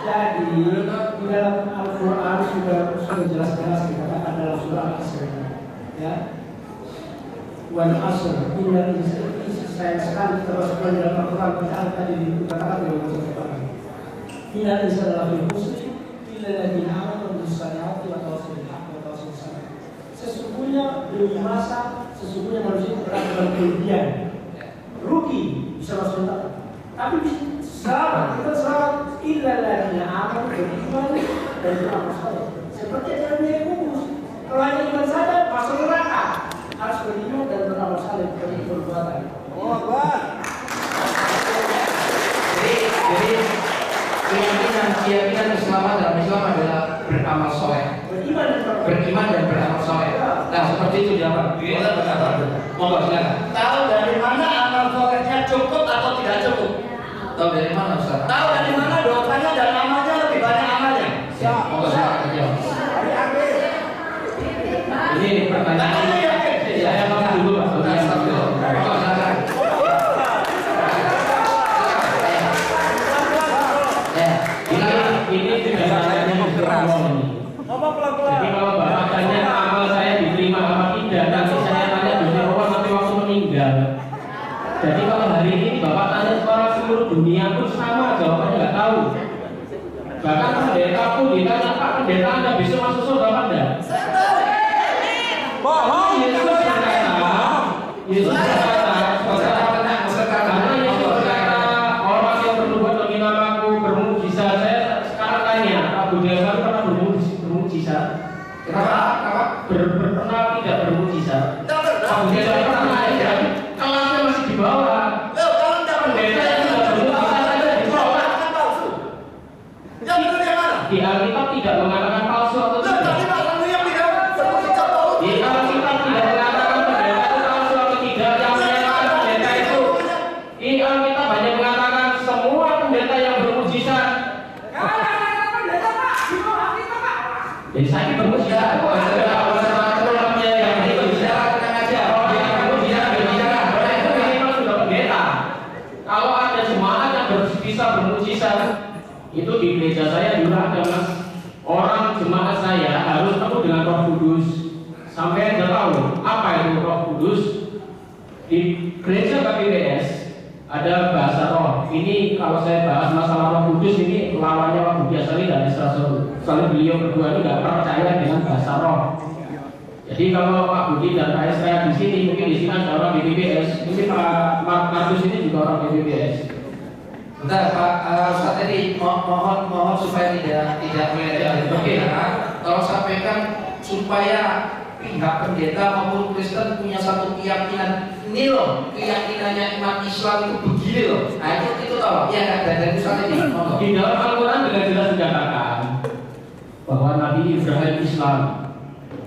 Jadi di dalam Al-Quran sudah jelas-jelas dikatakan dalam surah Al-Asr, ya. Wal asr, innal insana sayang sekali termasuk dalam Al-Quran padahal tadi dikatakan dalam surah Al-Quran. Innal insana lafi khusr illa alladziina aamanu bis-salihati wa tawassaw bil haqqi wa tawassaw bis sabr. Sesungguhnya belum masa, sesungguhnya manusia berada dalam kerugian. Rugi bisa masuk neraka. Tapi selamat, kita selamat illa alladziina aamanu beriman dan beramal saleh. Seperti ajaran Nabi Muhammad. Kalau hanya iman saja masuk neraka. Harus beriman dan beramal saleh seperti perbuatan. Oh, Akbar. Jadi keyakinan keselamatan dalam Islam adalah beramal soleh. Beriman dan beramal soleh. Nah, seperti itu jawaban. Boleh berkata. Monggo silakan. Tahu dari mana amal solehnya cukup atau tidak cukup? Tahu dari mana Ustaz? Tahu dari mana dosanya dan amalnya lebih banyak amalnya? Monggo silakan jawab. Ini pertanyaan saya mau dulu Pak. Monggo silakan. Ini tidak salahnya ngomong ini. Ngomong pelan-pelan. Jadi kalau Bapak tanya amal saya diterima apa tidak, nanti saya tanya dosa Allah nanti waktu meninggal. Jadi kalau hari ini Bapak tanya orang seluruh dunia pun sama jawabannya nggak tahu. Bahkan pendeta pun ditanya Pak pendeta Anda besok masuk surga apa enggak? Bohong. Yesus berkata, karena Yesus berkata orang yang bernubuat demi namaku bermukjizat. Saya sekarang tanya, Abu Jahal pernah bermukjizat? Kenapa? Pernah tidak bermukjizat? Abu Jahal pernah aja, kelasnya masih di bawah. Pendeta yang sudah bermukjizat saja ditolak. Yang benar yang mana? Di Alkitab tidak mengatakan palsu atau tidak. Tadi Pak Sandi yang tidak berbicara tahu. Di Alkitab tidak mengatakan pendeta itu palsu atau tidak. Yang menyatakan pendeta itu, di Alkitab hanya mengatakan semua pendeta yang bermukjizat. Jadi saya bermukjizat. Kalau ada jemaat yang bisa bermukjizat, itu di gereja saya juga ada Mas. Orang jemaat saya harus penuh dengan Roh Kudus. Sampai Anda tahu apa itu Roh Kudus? Di gereja KPBS ada bahasa roh. Ini kalau saya bahas masalah Roh Kudus ini lawannya Pak Budi Asari dan Isra Solo. Soalnya beliau berdua itu nggak percaya dengan bahasa roh. Jadi kalau Pak Budi dan Pak Esra di sini, mungkin di sini ada orang BPBS. Mungkin Pak Markus ini juga orang BPBS. Bentar Pak Ustaz tadi mohon supaya tidak melebar. Oke, tolong sampaikan supaya pihak pendeta maupun Kristen punya satu keyakinan. Ini loh keyakinannya umat Islam itu begini loh. Nah itu tolong. Ya kan dari Ustaz tadi. Di dalam Al-Quran dengan jelas dikatakan bahwa Nabi Ibrahim Islam,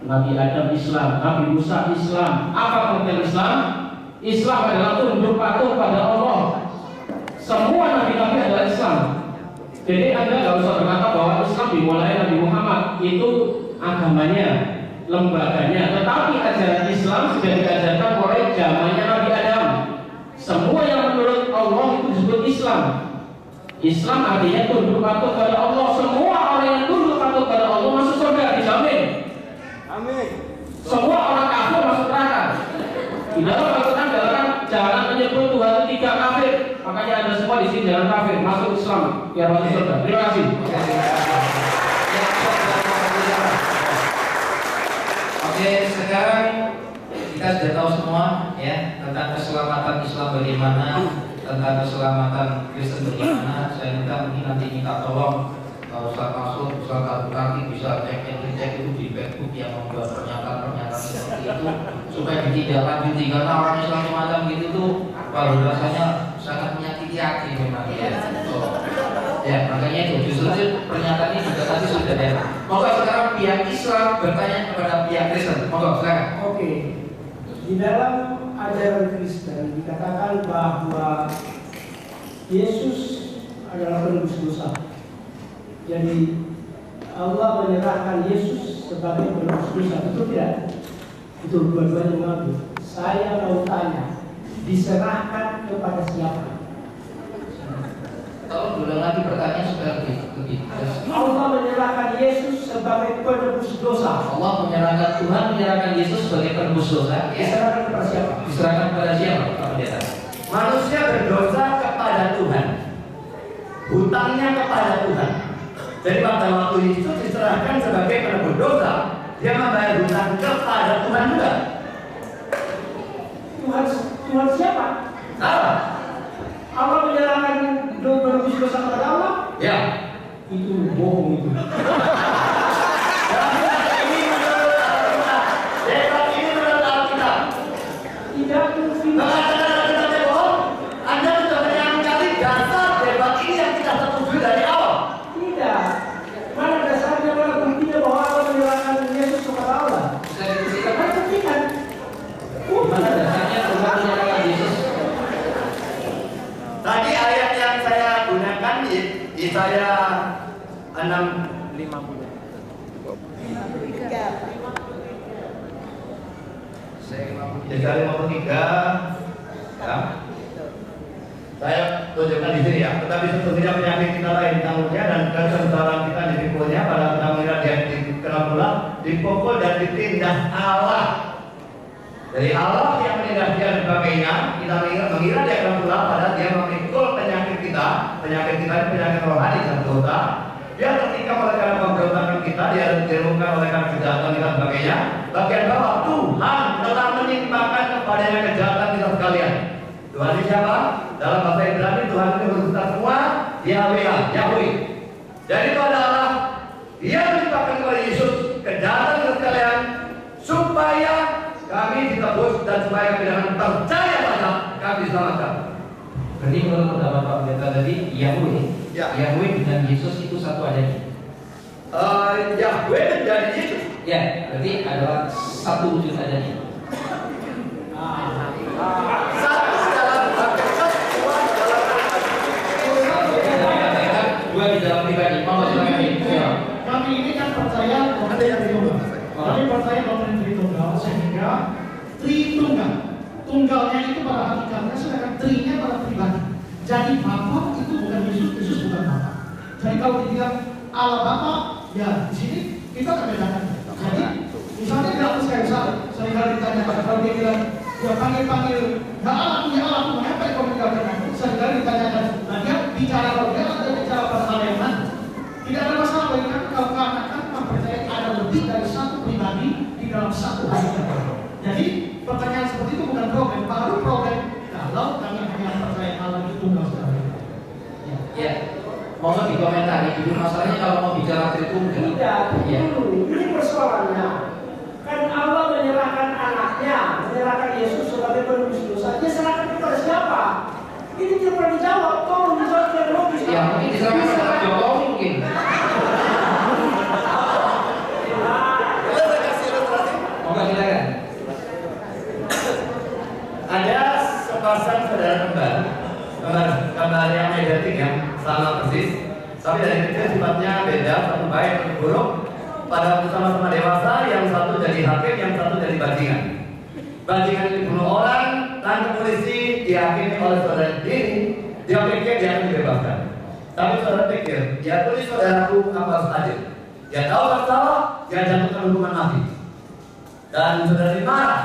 Nabi Adam Islam, Nabi Musa Islam. Apa pengertian Islam? Islam adalah tunduk patuh pada Allah. Semua nabi-nabi adalah Islam. Jadi Anda nggak usah berkata bahwa Islam dimulai Nabi Muhammad. Itu agamanya, lembaganya. Tetapi ajaran Islam sudah diajarkan oleh zamannya Nabi Adam. Semua yang menurut Allah itu disebut Islam. Islam artinya tunduk patuh pada Allah. Semua orang yang tunduk patuh pada Allah masuk surga, dijamin. Amin. Semua orang kafir masuk neraka. Di dalam Al-Quran adalah jangan menyebut Tuhan itu tiga kafir. Makanya Anda semua di sini jangan kafir, masuk Islam biar masuk surga. Terima kasih. Oke, sekarang kita sudah tahu semua ya tentang keselamatan Islam bagaimana, tentang keselamatan Kristen bagaimana. Saya mungkin nanti minta tolong Ustaz Masud, Ustaz Abdul bisa cek itu di Facebook yang membuat pernyataan-pernyataan seperti itu supaya ditindaklanjuti, karena orang Islam semacam gitu tuh kalau rasanya sangat menyakiti hati memang ya. Ya makanya itu justru pernyataan ini juga tadi sudah ada. Maka sekarang pihak Islam bertanya kepada pihak Kristen. Monggo silakan. Oke. Di dalam ajaran Kristen dikatakan bahwa Yesus adalah penebus dosa. Jadi Allah menyerahkan Yesus sebagai penebus dosa, betul tidak? Betul, dua-duanya mengaku. Saya mau tanya, diserahkan kepada siapa? Tolong ulang lagi pertanyaan supaya lebih jelas. Allah menyerahkan Yesus sebagai penebus dosa. Allah menyerahkan, Tuhan menyerahkan Yesus sebagai penebus dosa. Diserahkan kepada siapa? Diserahkan kepada siapa, Pak Pendeta? Manusia berdosa kepada Tuhan, hutangnya kepada Tuhan. Jadi pada waktu itu diserahkan sebagai penebus dosa, dia membayar hutang kepada Tuhan juga. Tuhan siapa? Apa? Allah menyerahkan penebus dosa kepada Allah? Ya. Itu bohong itu. Ini menurut Alkitab. Debat ini menurut Alkitab. Tidak mungkin. Mengatakan Alkitab bohong, Anda sudah menyangkali dasar debat ini yang kita setuju dari awal. Tidak. Mana dasarnya, mana buktinya bahwa Allah menyerahkan Yesus kepada Allah? Bisa dibuktikan? Mana buktikan? Mana dasarnya Tuhan menyerahkan Yesus? Tadi ayat yang saya gunakan di Yesaya 6:50. Yesaya 53 ya. Saya tunjukkan di sini ya. Tetapi sesungguhnya penyakit kita lain tanggungannya dan kesengsaraan kita dipikulnya, pada mengira dia dikena pula, dipukul dan ditindas Allah. Dari Allah yang menindas dia dan sebagainya, kita mengira dia kena pula, padahal dia memikul penyakit kita. Penyakit kita ini penyakit rohani dan dosa. Dia tertikam oleh karena pemberontakan kita, dia dirumkan oleh karena kejahatan kita dan sebagainya. Bagian bawah, Tuhan telah menimpakan kepadanya kejahatan kita sekalian. Tuhan ini siapa? Dalam bahasa Ibrani Tuhan itu berkata semua Yahweh. Jadi itu adalah dia menimpakan kepada Yesus kejahatan kita sekalian supaya kami ditebus dan supaya kami dengan percaya pada kami diselamatkan. Berarti menurut pendapat Pak Pendeta tadi Yahweh, Ya. Yahweh dengan Yesus itu satu adanya. Yahweh menjadi Yesus. Ya, berarti adalah satu wujud adanya. Satu dalam hakikat, dua dalam Dua di dalam pribadi. Mau silakan. Kami ini kan percaya doktrin Tritunggal. Kami percaya doktrin Tritunggal sehingga Tritunggal. Tunggalnya itu pada hakikatnya, sedangkan trinya pada pribadi. Jadi Bapa itu bukan Yesus, Yesus bukan Bapa. Jadi kalau dibilang Allah Bapa, ya di sini kita akan bedakan. Jadi misalnya dalam saya ditanyakan kalau dia bilang dia panggil, ya Allah punya Allah, mengapa kau meninggalkan aku? Seringkali ditanyakan, nah dia bicara kalau dia ada bicara pada hal yang mana? Tidak ada masalah bagi kami kalau karena kami percaya ada lebih dari satu pribadi di dalam satu hakikat. Jadi pertanyaan seperti itu bukan problem, baru problem kalau kami hanya percaya Allah itu tunggal sekali. Ya, mohon dikomentari dulu masalahnya kalau mau bicara Tritunggal. Tidak, Ya. ini persoalannya. Kan Allah menyerahkan anaknya, menyerahkan Yesus sebagai penebus dosa. Dia serahkan kepada siapa? Ini tidak pernah dijawab. Tolong dijawab dengan logis. Ya mungkin diserahkan kepada Jokowi mungkin. Mohon silakan. ada sepasang saudara kembar yang identik yang sama persis, tapi dari kecil sifatnya beda, satu baik satu buruk. Pada waktu sama-sama dewasa, yang satu jadi hakim, yang satu jadi bajingan. Bajingan itu bunuh orang, tangkap polisi, dihakimi oleh saudara ini, dia pikir dia akan dibebaskan. Tapi saudara pikir, dia tulis saudaraku apa harus adil. Dia tahu salah, dia jatuhkan hukuman mati. Dan saudara dimarah,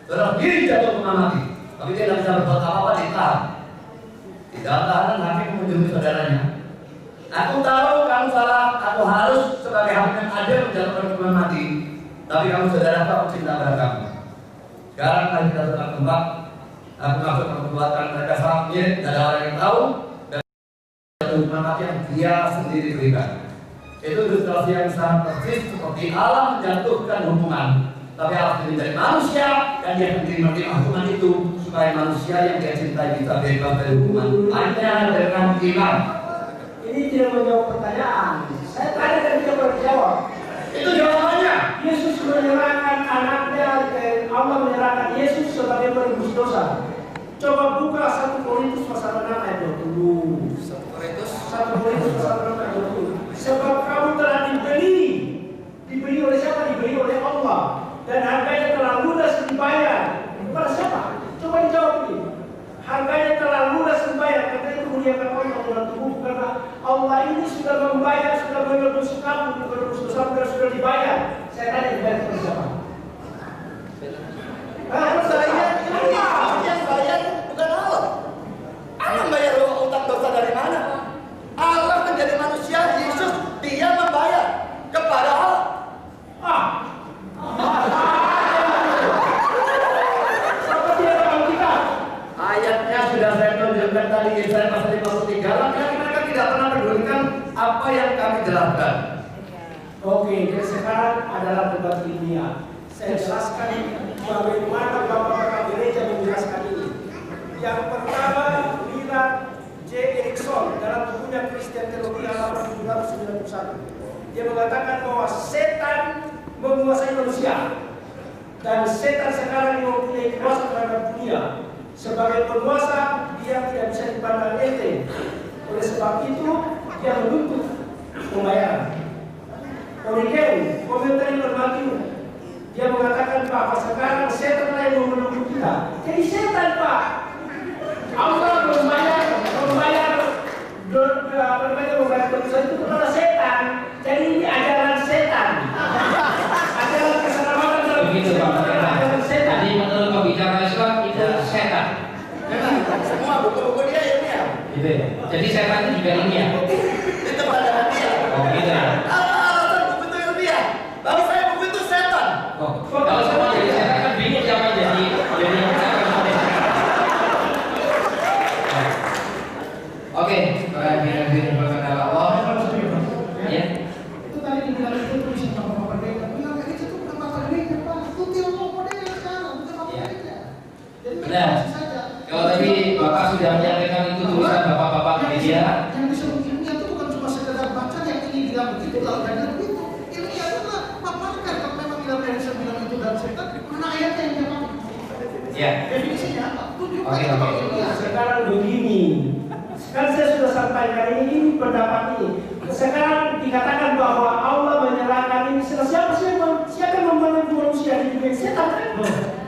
saudara diri jatuh hukuman mati. Tapi dia tidak bisa berbuat apa-apa, ditahan. Di dalam tahanan hakim mengunjungi saudaranya. Aku tahu kamu salah, aku harus sebagai hakim yang adil menjatuhkan hukuman mati. Tapi kamu saudara, aku cinta pada kamu. Sekarang mari kita tetap kembang. Aku masuk perbuatan mereka salah mirip, tidak ada orang yang tahu. Dan hukuman mati yang dia sendiri berikan. Itu ilustrasi yang sangat persis seperti Allah menjatuhkan hukuman. Tapi Allah sendiri dari manusia dan dia sendiri menerima hukuman itu supaya manusia yang dia cintai bisa bebas dari hukuman hanya dengan iman. Ini tidak menjawab pertanyaan. Saya tanya dan tidak berjawab. Itu jawabannya. Yesus menyerahkan anaknya dan Allah menyerahkan Yesus sebagai penebus dosa. Coba buka 1 Korintus pasal 6 ayat 20. 1 Korintus pasal 6 ayat 20. Sebab kamu telah dibeli oleh siapa? Dibeli oleh Allah. Dan harganya telah lunas dibayar. Kepada siapa? Coba dijawab ini. Harganya telah lunas dibayar. Karena itu muliakan Allah dalam tubuh. Karena Allah ini sudah membayar, sudah menebus kamu, menebus dosa dan sudah dibayar. Saya tanya dibayar kepada siapa? Harus saya yang bayar bukan Allah. Allah bayar utang dosa dari mana? Allah menjadi manusia, Yesus dia membayar kepada Allah. Ayatnya sudah saya tunjukkan tadi, Yesaya pasal 53. Makanya mereka tidak pernah pedulikan apa yang kami jelaskan. Oke, jadi sekarang adalah debat ilmiah. Saya jelaskan bagaimana Bapak-Bapak gereja menjelaskan ini. Yang pertama, Willard J. Erickson dalam bukunya Christian Theology halaman 791. Dia mengatakan bahwa setan menguasai manusia. Dan setan sekarang mempunyai kuasa terhadap dunia. Sebagai penguasa, dia tidak bisa dipandang enteng. Oleh sebab itu, dia menuntut pembayaran. Origen, komentar yang normatif, dia mengatakan bahwa sekarang setan lain memeluk kita. Jadi setan, Pak. Allah membayar dosa itu kepada setan. Jadi ini ajaran setan. Ajaran keselamatan dalam Begitu Pak Pendeta. ajaran setan. Jadi menurut pembicara Islam itu setan. Semua buku-buku dia ilmiah. Gitu ya. Jadi setan itu juga ilmiah. Itu pandangan dia. Oh gitu ya. Alasan buku itu ilmiah. Bagi saya buku itu setan. Oh, kalau semua jadi setan kan bingung siapa jadi Oke, hadirin berkenan Allah. Ya. Itu tadi dibilang itu tulisan Bapak Pendeta. Bilang ini itu bukan Bapak Pendeta, Pak. Itu teolog modern sekarang, bukan Bapak Iya. Pendeta. Jadi Benar. masih saja. Kalau tadi Bapak sudah menyampaikan itu tulisan Bapak-bapak gereja. Yang disebut ilmiah itu bukan cuma sekedar baca yang ini bilang begitu lalu dan begitu. Ilmiah itu adalah paparkan kalau memang Willard Erickson bilang itu dalam setan, mana ayatnya yang dia pakai? Ya. Definisinya apa? Tunjukkan Oke, apa oke. ilmiah. Sekarang begini, kan saya sudah sampaikan ini pendapat ini. Sekarang dikatakan bahwa Allah menyerahkan ini. Siapa yang membantu manusia di dunia? Setan kan?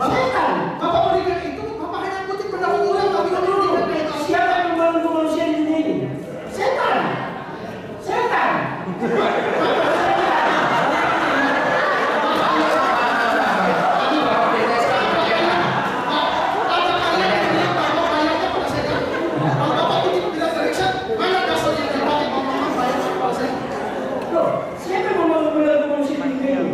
Setan. Bapak berikan itu, Bapak hanya kutip pendapat ulang, tapi kalau dulu Siapa yang membantu manusia di dunia ini? Setan. Setan. Loh, siapa yang membantu manusia di dunia ini?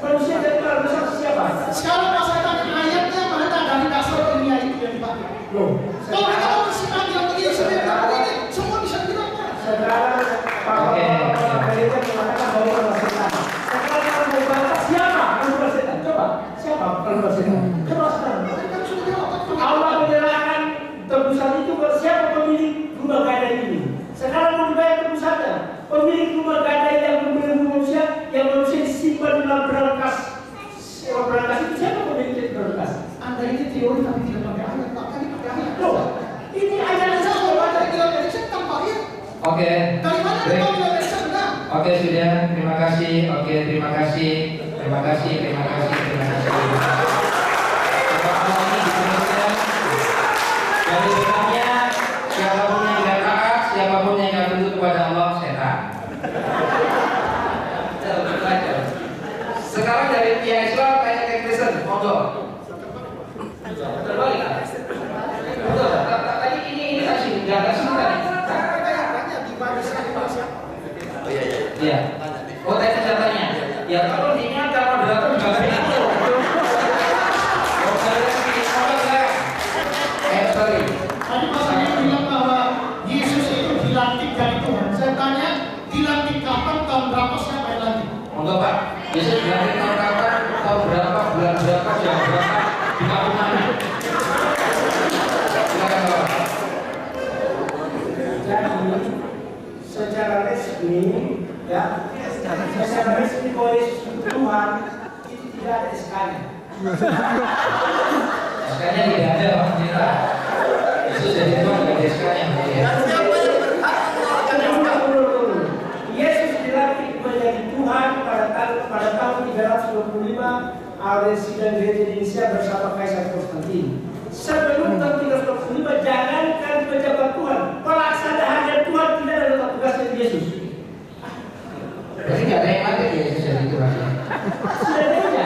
Manusia dari Tuhan besar siapa? sekarang pas saya tanya ayatnya mana dari dasar ilmiah itu yang dipakai. Loh, Kalau mereka mau bersihkan bilang begini, sebenarnya begini, semua bisa bilang Pak. sekarang Bapak gereja mengatakan bahwa adalah setan. Sekarang kalau mau baca siapa adalah setan? Coba, siapa adalah setan? Coba sekarang. Mereka sudah jawab. Allah menyerahkan tebusan itu ke siapa pemilik rumah gadai ini. Sekarang mau dibayar tebusannya. Pemilik rumah gadai yang membeli manusia, yang manusia disimpan dalam berangkas. Berangkas itu siapa pemilik berangkas? Anda ini teori tapi tidak pakai ayat, Pak. Kan pakai ayat. Loh, ini ajaran Saya saya mau baca baca. Willard Erickson tanpa ayat. Oke. Dari mana Baik. kita Willard Erickson benar? Oke sudah, terima kasih. Oke, terima kasih. Terima kasih, terima kasih, terima kasih. Pertemuan ini dituliskan dari sebelumnya siapapun yang tidak taat, siapapun yang tidak tunduk kepada Iya. Oh, tadi datanya. Ya kalau diingatkan moderator juga begitu. Sorry. Tadi Mas Andi bilang bahwa Yesus itu dilantik dari Tuhan. Saya tanya, dilantik kapan, tahun berapa, siapa yang lantik? Enggak Pak, Yesus dilantik tahun kapan, tahun berapa, bulan berapa, jam berapa, di kampung mana? Silakan Pak. Jadi secara resmi, ya, secara resmi bahwa Yesus itu Tuhan itu tidak ada SK-nya. SK-nya tidak ada Pak Pendeta. Yesus jadi Tuhan dari SK-nya. Dan siapa yang berhak mengeluarkan SK? Yesus dilantik menjadi Tuhan pada tahun 325 oleh sidang gereja di Indonesia bersama Kaisar Konstantin. Sebelum tahun 325 jangankan pejabat Tuhan, pelaksana harian Tuhan tidak ada letak tugasnya di Yesus. Berarti nggak ada yang mati ya Yesus jadi Tuhan. Sidang gereja.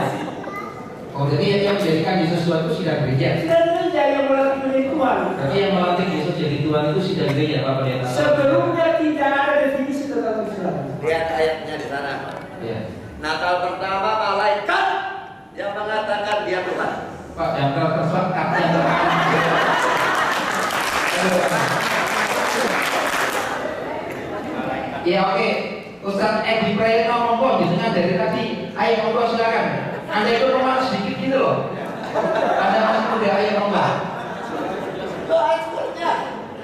Oh, jadi yang menjadikan Yesus Tuhan itu sidang gereja. Sidang gereja yang melantik menjadi Tuhan. Berarti yang melantik Yesus jadi Tuhan itu sidang gereja Pak Pendeta. Sebelumnya tidak ada definisi tentang Islam. Lihat ayatnya di sana. Iya. Natal pertama malaikat yang mengatakan dia Tuhan. Pak, yang terkesan katanya Tuhan. Ya oke, Ustaz Edi Prayono ngomong biasanya dari tadi. Ayo ngomong silakan. Anda itu rumah sedikit gitu loh. Anda masih muda, ayo ngomong. Itu ayat sebenarnya.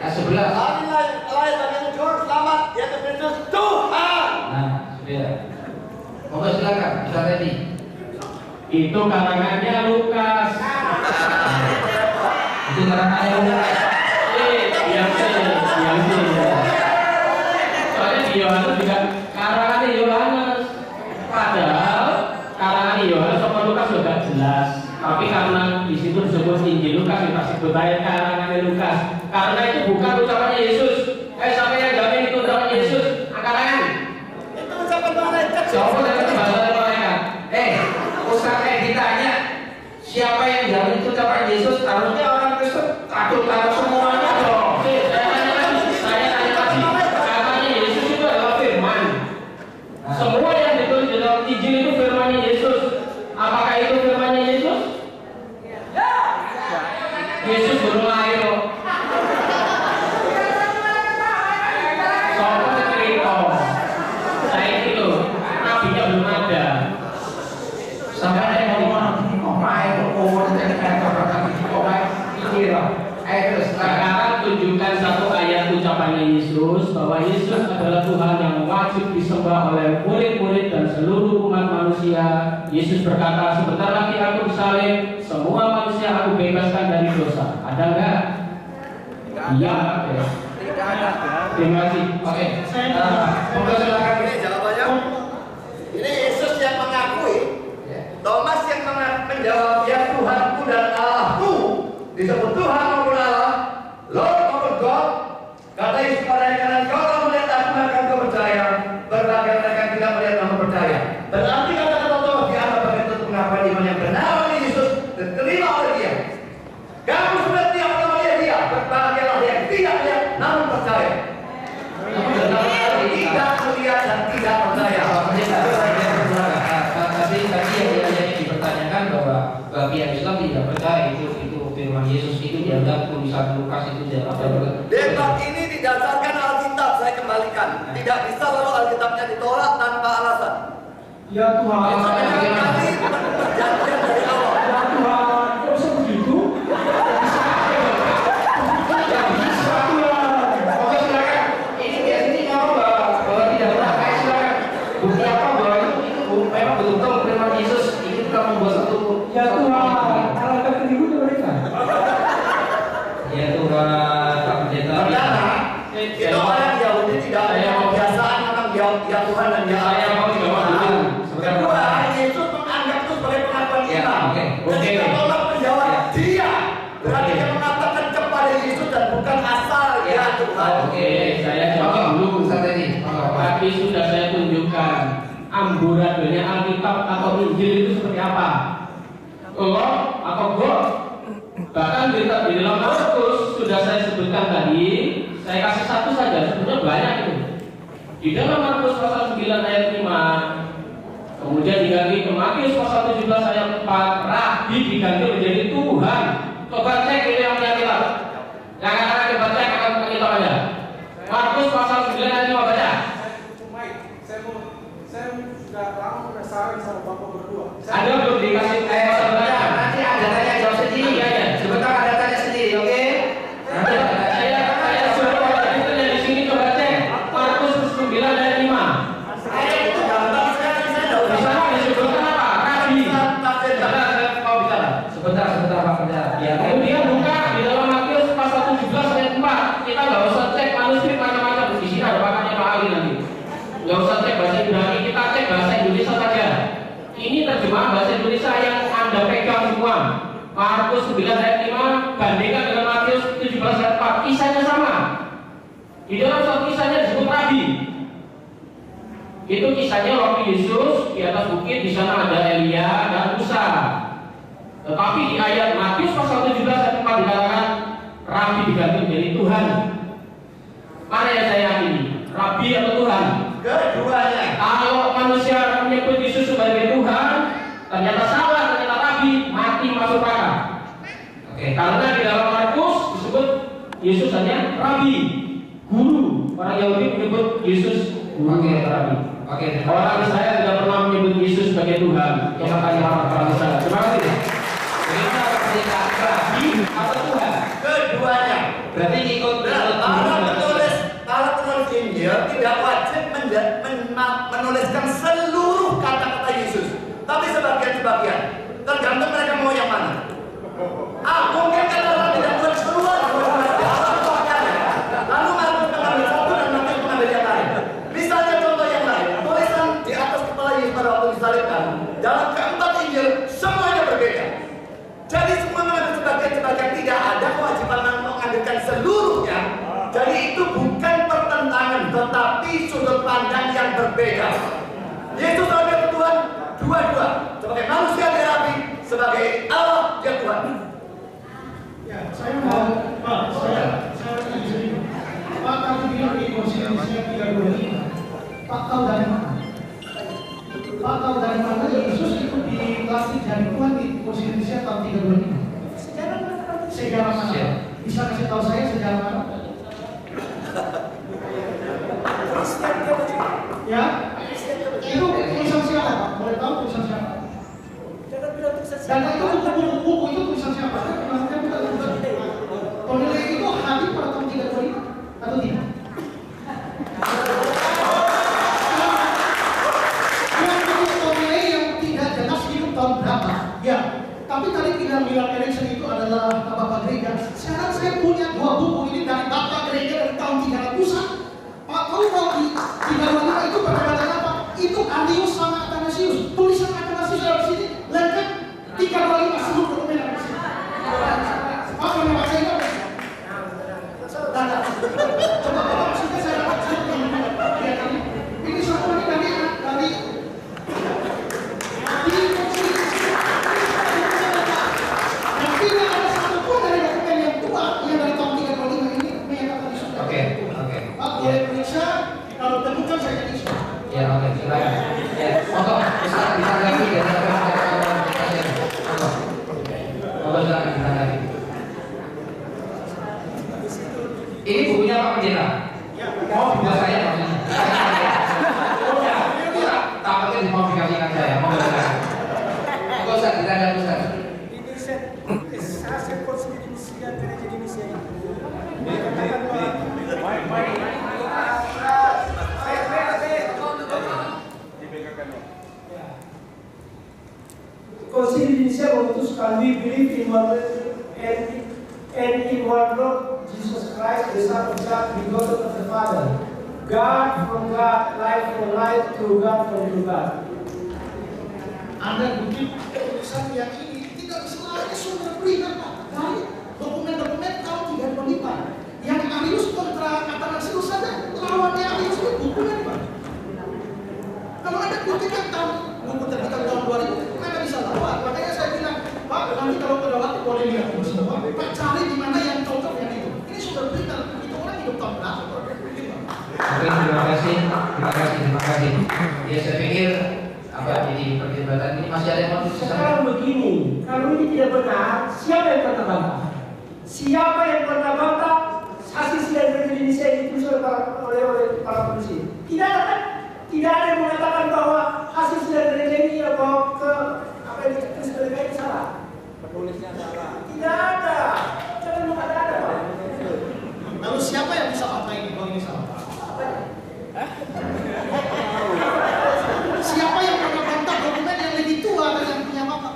Ayat 11. Kami lahir bagi juru selamat yaitu Kristus Tuhan. Nah, sudah. Ngomong silakan, Ustaz Edi. Itu karangannya Lukas. Itu karangannya Lukas. Yang sih. Soalnya di Yohanes juga karangannya Yohanes. Padahal karangan Yohanes sama Lukas juga jelas. Tapi karena di situ disebut Injil Lukas, kita sebut aja karangannya Lukas. Karena itu bukan ucapannya Yesus. Siapa yang jamin itu ucapan Yesus? Angkat tangan. Itu ucapan malaikat. Coba dari bahasa malaikat. Ustaz Edi ditanya siapa yang jamin itu ucapan Yesus? Harusnya orang Kristen takut semuanya dong. Saya tanya lagi. Katanya Yesus itu adalah firman. Semua yang ditulis di dalam Injil itu firman-Nya Yesus. Apakah itu firman-Nya Yesus? Yesus belum lahir loh. Soalnya cerita. Saya itu nabinya belum ada. Sampai ada yang ngomong Sekarang tunjukkan satu ayat ucapannya Yesus bahwa Yesus adalah Tuhan yang wajib disembah oleh murid-murid dan seluruh umat manusia. Yesus berkata, sebentar lagi aku disalib, semua manusia aku bebaskan dari dosa. Ada enggak? Iya. Tidak ada. Terima kasih. Oke. Monggo silakan ini jawabannya. Ini Yesus yang mengakui. Thomas yang menjawab ya Tuhanku dan Allahku. Disebut Tuhan maupun Allah, Lord maupun God. Kata Yesus kepadanya, karena kau melihat aku maka kau percaya. Berbagai mereka tidak melihat kamu percaya. Berarti kata-kata Thomas dianggap sebagai bentuk pengakuan iman yang benar oleh Yesus diterima oleh Dia. Kamu sudah tidak pernah melihat Dia. Berbahagialah yang tidak melihat namun percaya. Tidak melihat dan tidak percaya. Tadi yang dipertanyakan bahwa bagi yang Islam tidak percaya itu firman Yesus itu dianggap tulisan Lukas itu dianggap. Debat ini didasarkan Alkitab, saya kembalikan. Tidak bisa lalu Alkitabnya ditolak tanpa alasan. Ya Tuhan. Itu dengan kali perjanjian dari awal. Ya Tuhan. Kok bisa begitu? Oke silakan. Ini biasanya ngomong bahwa tidak pernah silakan. Bukti apa bahwa itu memang betul-betul firman Yesus ini telah membuat satu. Ya Tuhan. Alangkah kelirunya mereka. Ya Tuhan, Pak Pendeta. Pertama, itu orang Yahudi tidak ada kebiasaan memang dia Tuhan dan dia Saya mau jawab dulu. Kedua, Yesus menganggap itu sebagai pengakuan Ya, iman. oke. Ketika Thomas menjawab dia, berarti dia mengatakan kepada Yesus dan bukan asal ya Tuhan. Oke, saya jawab dulu. Ustaz tadi. Tapi sudah saya tunjukkan amburadulnya Alkitab atau Injil itu seperti apa. Allah atau God. Bahkan di dalam Markus sudah saya sebutkan tadi. Saya kasih satu saja, sebenarnya banyak itu. Di dalam Markus pasal 9 ayat 5, kemudian diganti ke Matius pasal 17 ayat 4, Rabi diganti menjadi Tuhan. Coba cek ini yang kita. Yang akan kita cek akan kita baca. Markus pasal 9 ayat 5 baca. Saya sudah lama penasaran sama Bapak berdua. Anda belum dikasih pasal baca. Nanti ada tanya jawab sendiri. Iya, iya. Sebentar ada tanya sendiri, oke? Nanti ada tanya. Saya suruh orang itu dari sini coba cek Markus 9 ayat 5. Ayat itu gampang sekali, saya tahu. Di sana disebutkan apa? Rabi. Tafsir. Mau bicara. Sebentar Pak Pendeta. Ya, Kemudian buka di dalam Matius pasal 17 ayat 4. Kita nggak usah cek manuskrip macam-macam. Di sini ada pakainya Pak Ali nanti. Nggak usah cek bahasa Ibrani, kita cek bahasa Indonesia saja. Ini terjemahan bahasa Indonesia yang Anda pegang semua. Markus 9 ayat 5 bandingkan dengan Matius 17 ayat 4. Kisahnya sama. Di dalam satu kisahnya disebut Rabi. Itu kisahnya waktu Yesus di atas bukit, di sana ada Elia dan Musa. Tetapi di ayat Matius pasal 17 ayat 4 dikatakan Rabi diganti menjadi Tuhan. Mana yang saya yakini? Rabi atau Tuhan? Keduanya. Kalau manusia menyebut Yesus sebagai Tuhan, ternyata salah, ternyata Rabi, mati masuk neraka. Oke. Karena di dalam Markus disebut Yesus hanya Rabi, guru. Orang Yahudi menyebut Yesus guru atau Rabi. Oke. Orang Israel tidak pernah menyebut Yesus sebagai Tuhan. Coba tanya orang Israel. Terima kasih. Jadi kita perbedaan Rabi atau Tuhan? Keduanya. Berarti ikut Kalau penulis Injil tidak wajib menuliskan seluruh kata-kata Yesus, tapi sebagian-sebagian. Tergantung mereka mau yang mana. Mungkin kata orang tidak menulis keluar, lalu Markus mengambil satu dan Matius mengambil yang lain. Misalnya contoh yang lain, tulisan di atas kepala Yesus pada waktu disalibkan dalam keempat Injil semuanya berbeda. Jadi semua mengambil sebagian-sebagian, tidak ada kewajiban mengambilkan seluruhnya. Jadi itu bukan pertentangan, tetapi sudut pandang yang berbeda. Yesus sebagai Tuhan dua-dua, sebagai manusia dia Rabi, sebagai Allah dia Tuhan. Ya, saya mau, Pak, saya ingin sedikit. Pak, kamu bilang di konstitusinya 325. Pak tahu dari mana? Pak tahu dari mana Yesus itu dilatih dari Tuhan di konstitusinya tahun 325? Sejarah mana? Bisa kasih tahu saya sejarah mana? Ya, itu tulisan siapa? Boleh tahu tulisan siapa? Dan itu buku itu tulisan siapa? Kornelius itu hadir pada tahun 325 atau tidak? Yang Kornelius yang tidak jelas hidup tahun berapa? Ya, tapi tadi bilang Erikson itu adalah Bapak Gereja. Sekarang saya punya dua buku ini dari Bapak Gereja dari tahun 300-an. Pak tahu kalau di 325 itu perdebatan apa? Itu Arius sama Athanasius. Tulisan Athanasius dari sini lengkap 325 seluruh dokumen dari sini. Pak mau baca itu? Coba maksudnya saya dapat ini semua ini dari tidak ada satupun dari dokumen yang tua yang dari tahun 325 ini menyatakan isu. Oke. Pak boleh periksa, kalau temukan saya jadi isu. Ya, oke, silakan. Ya, monggo, bisa lagi ya. Monggo silakan lagi. Ini bukunya Pak Pendeta. Oh, buku saya maksudnya. Oh ya, takutnya dimodifikasikan saya. Monggo silakan. Monggo Ustaz, ditanya Ustaz. Hasil konstitusi gereja Indonesia ini. Konstitusi Indonesia memutuskan we believe in one and in one Lord Jesus Christ, the Son of God, begotten of the Father, God from God, life from life, true God from true God. Anda kutip tulisan yang ini tidak bisa lagi sumber berita Pak dari dokumen-dokumen tahun 325 yang Arius kontra Athanasius saja lawannya Arius itu bukunya Pak. Kalau ada kutip yang tahun buku terbitan tahun 2000 mana bisa lawan? Makanya saya bilang Pak nanti kalau pada waktu boleh lihat semua Pak cari di mana yang cocok yang itu. Ini sumber berita itu orang hidup tahun berapa? Oke, terima kasih. Ya, saya pikir jadi perdebatan ini masih ada yang mau disebutkan. Sekarang begini, kalau ini tidak benar, siapa yang pernah bantah? Siapa yang pernah bantah hasil sidang di Indonesia yang ditulis oleh para polisi? Tidak ada kan? Tidak ada yang mengatakan bahwa hasil sidang gereja ini bahwa apa yang ditulis mereka itu salah. Penulisnya salah. Tidak ada. Jangan ada Pak. Lalu siapa yang bisa bantah ini kalau ini salah? Siapa yang pernah bantah dokumen yang lebih tua dari yang punya Bapak?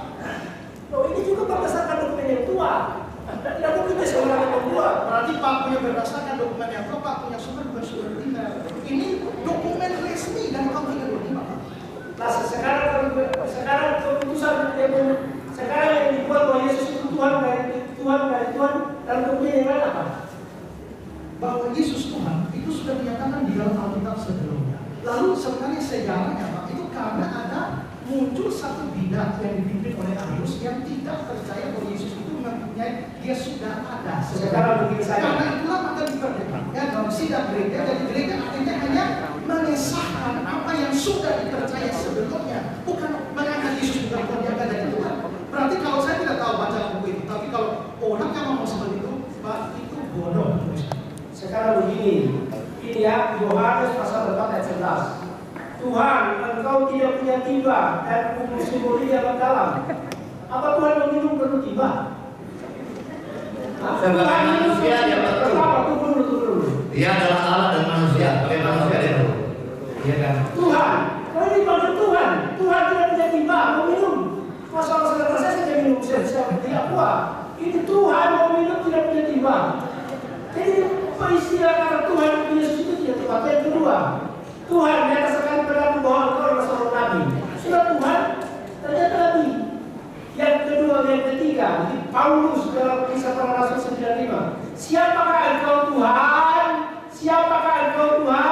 Loh, ini juga berdasarkan dokumen yang tua. Tidak mungkin seorang yang membuat. Berarti Pak punya berdasarkan dokumen yang tua, Pak punya sumber bukan sumber tinggal. Ini dokumen resmi dan tahun 35 Pak. Nah, sekarang keputusan sekarang yang dibuat bahwa Yesus itu Tuhan dari Tuhan dalam dokumen yang lain apa? Bahwa Yesus Tuhan itu sudah dinyatakan di dalam Alkitab sebelumnya. Lalu sebenarnya sejarahnya Pak itu karena ada muncul satu bidat yang dipimpin oleh Arius yang tidak percaya bahwa Yesus itu mempunyai, dia sudah ada. Sekarang begini saja. Karena itulah maka diperdebatkan dalam sidang gereja, dan gereja akhirnya hanya mengesahkan apa yang sudah dipercaya sebelumnya, bukan mengangkat Yesus bukan Tuhan dari Tuhan. Berarti kalau saya tidak tahu baca buku itu, tapi kalau orang yang ngomong seperti itu, Pak itu bodoh. Sekarang begini, ini ya Yohanes pasal 4 ayat 11. Tuhan, engkau tidak punya timba dan sumur di dalam. Apa Tuhan meminum perlu timba? Sebagai manusia dia perlu. Tunggu dulu. Dia adalah Allah dan manusia. Sebagai manusia dia perlu. Iya kan? Tuhan, kalau ini maksud Tuhan. Tuhan tidak punya timba, mau minum. Masalah saya saja minum, saya tidak kuat. Ini Tuhan mau minum tidak punya timba. Jadi istilah kata Tuhan Yesus itu tidak tepat. Yang kedua, Tuhan di atas sekali pernah membawa engkau adalah seorang nabi. Sudah Tuhan, ternyata nabi. Yang kedua, yang ketiga, Paulus dalam kisah para rasul 95. Siapakah engkau Tuhan? Siapakah engkau Tuhan?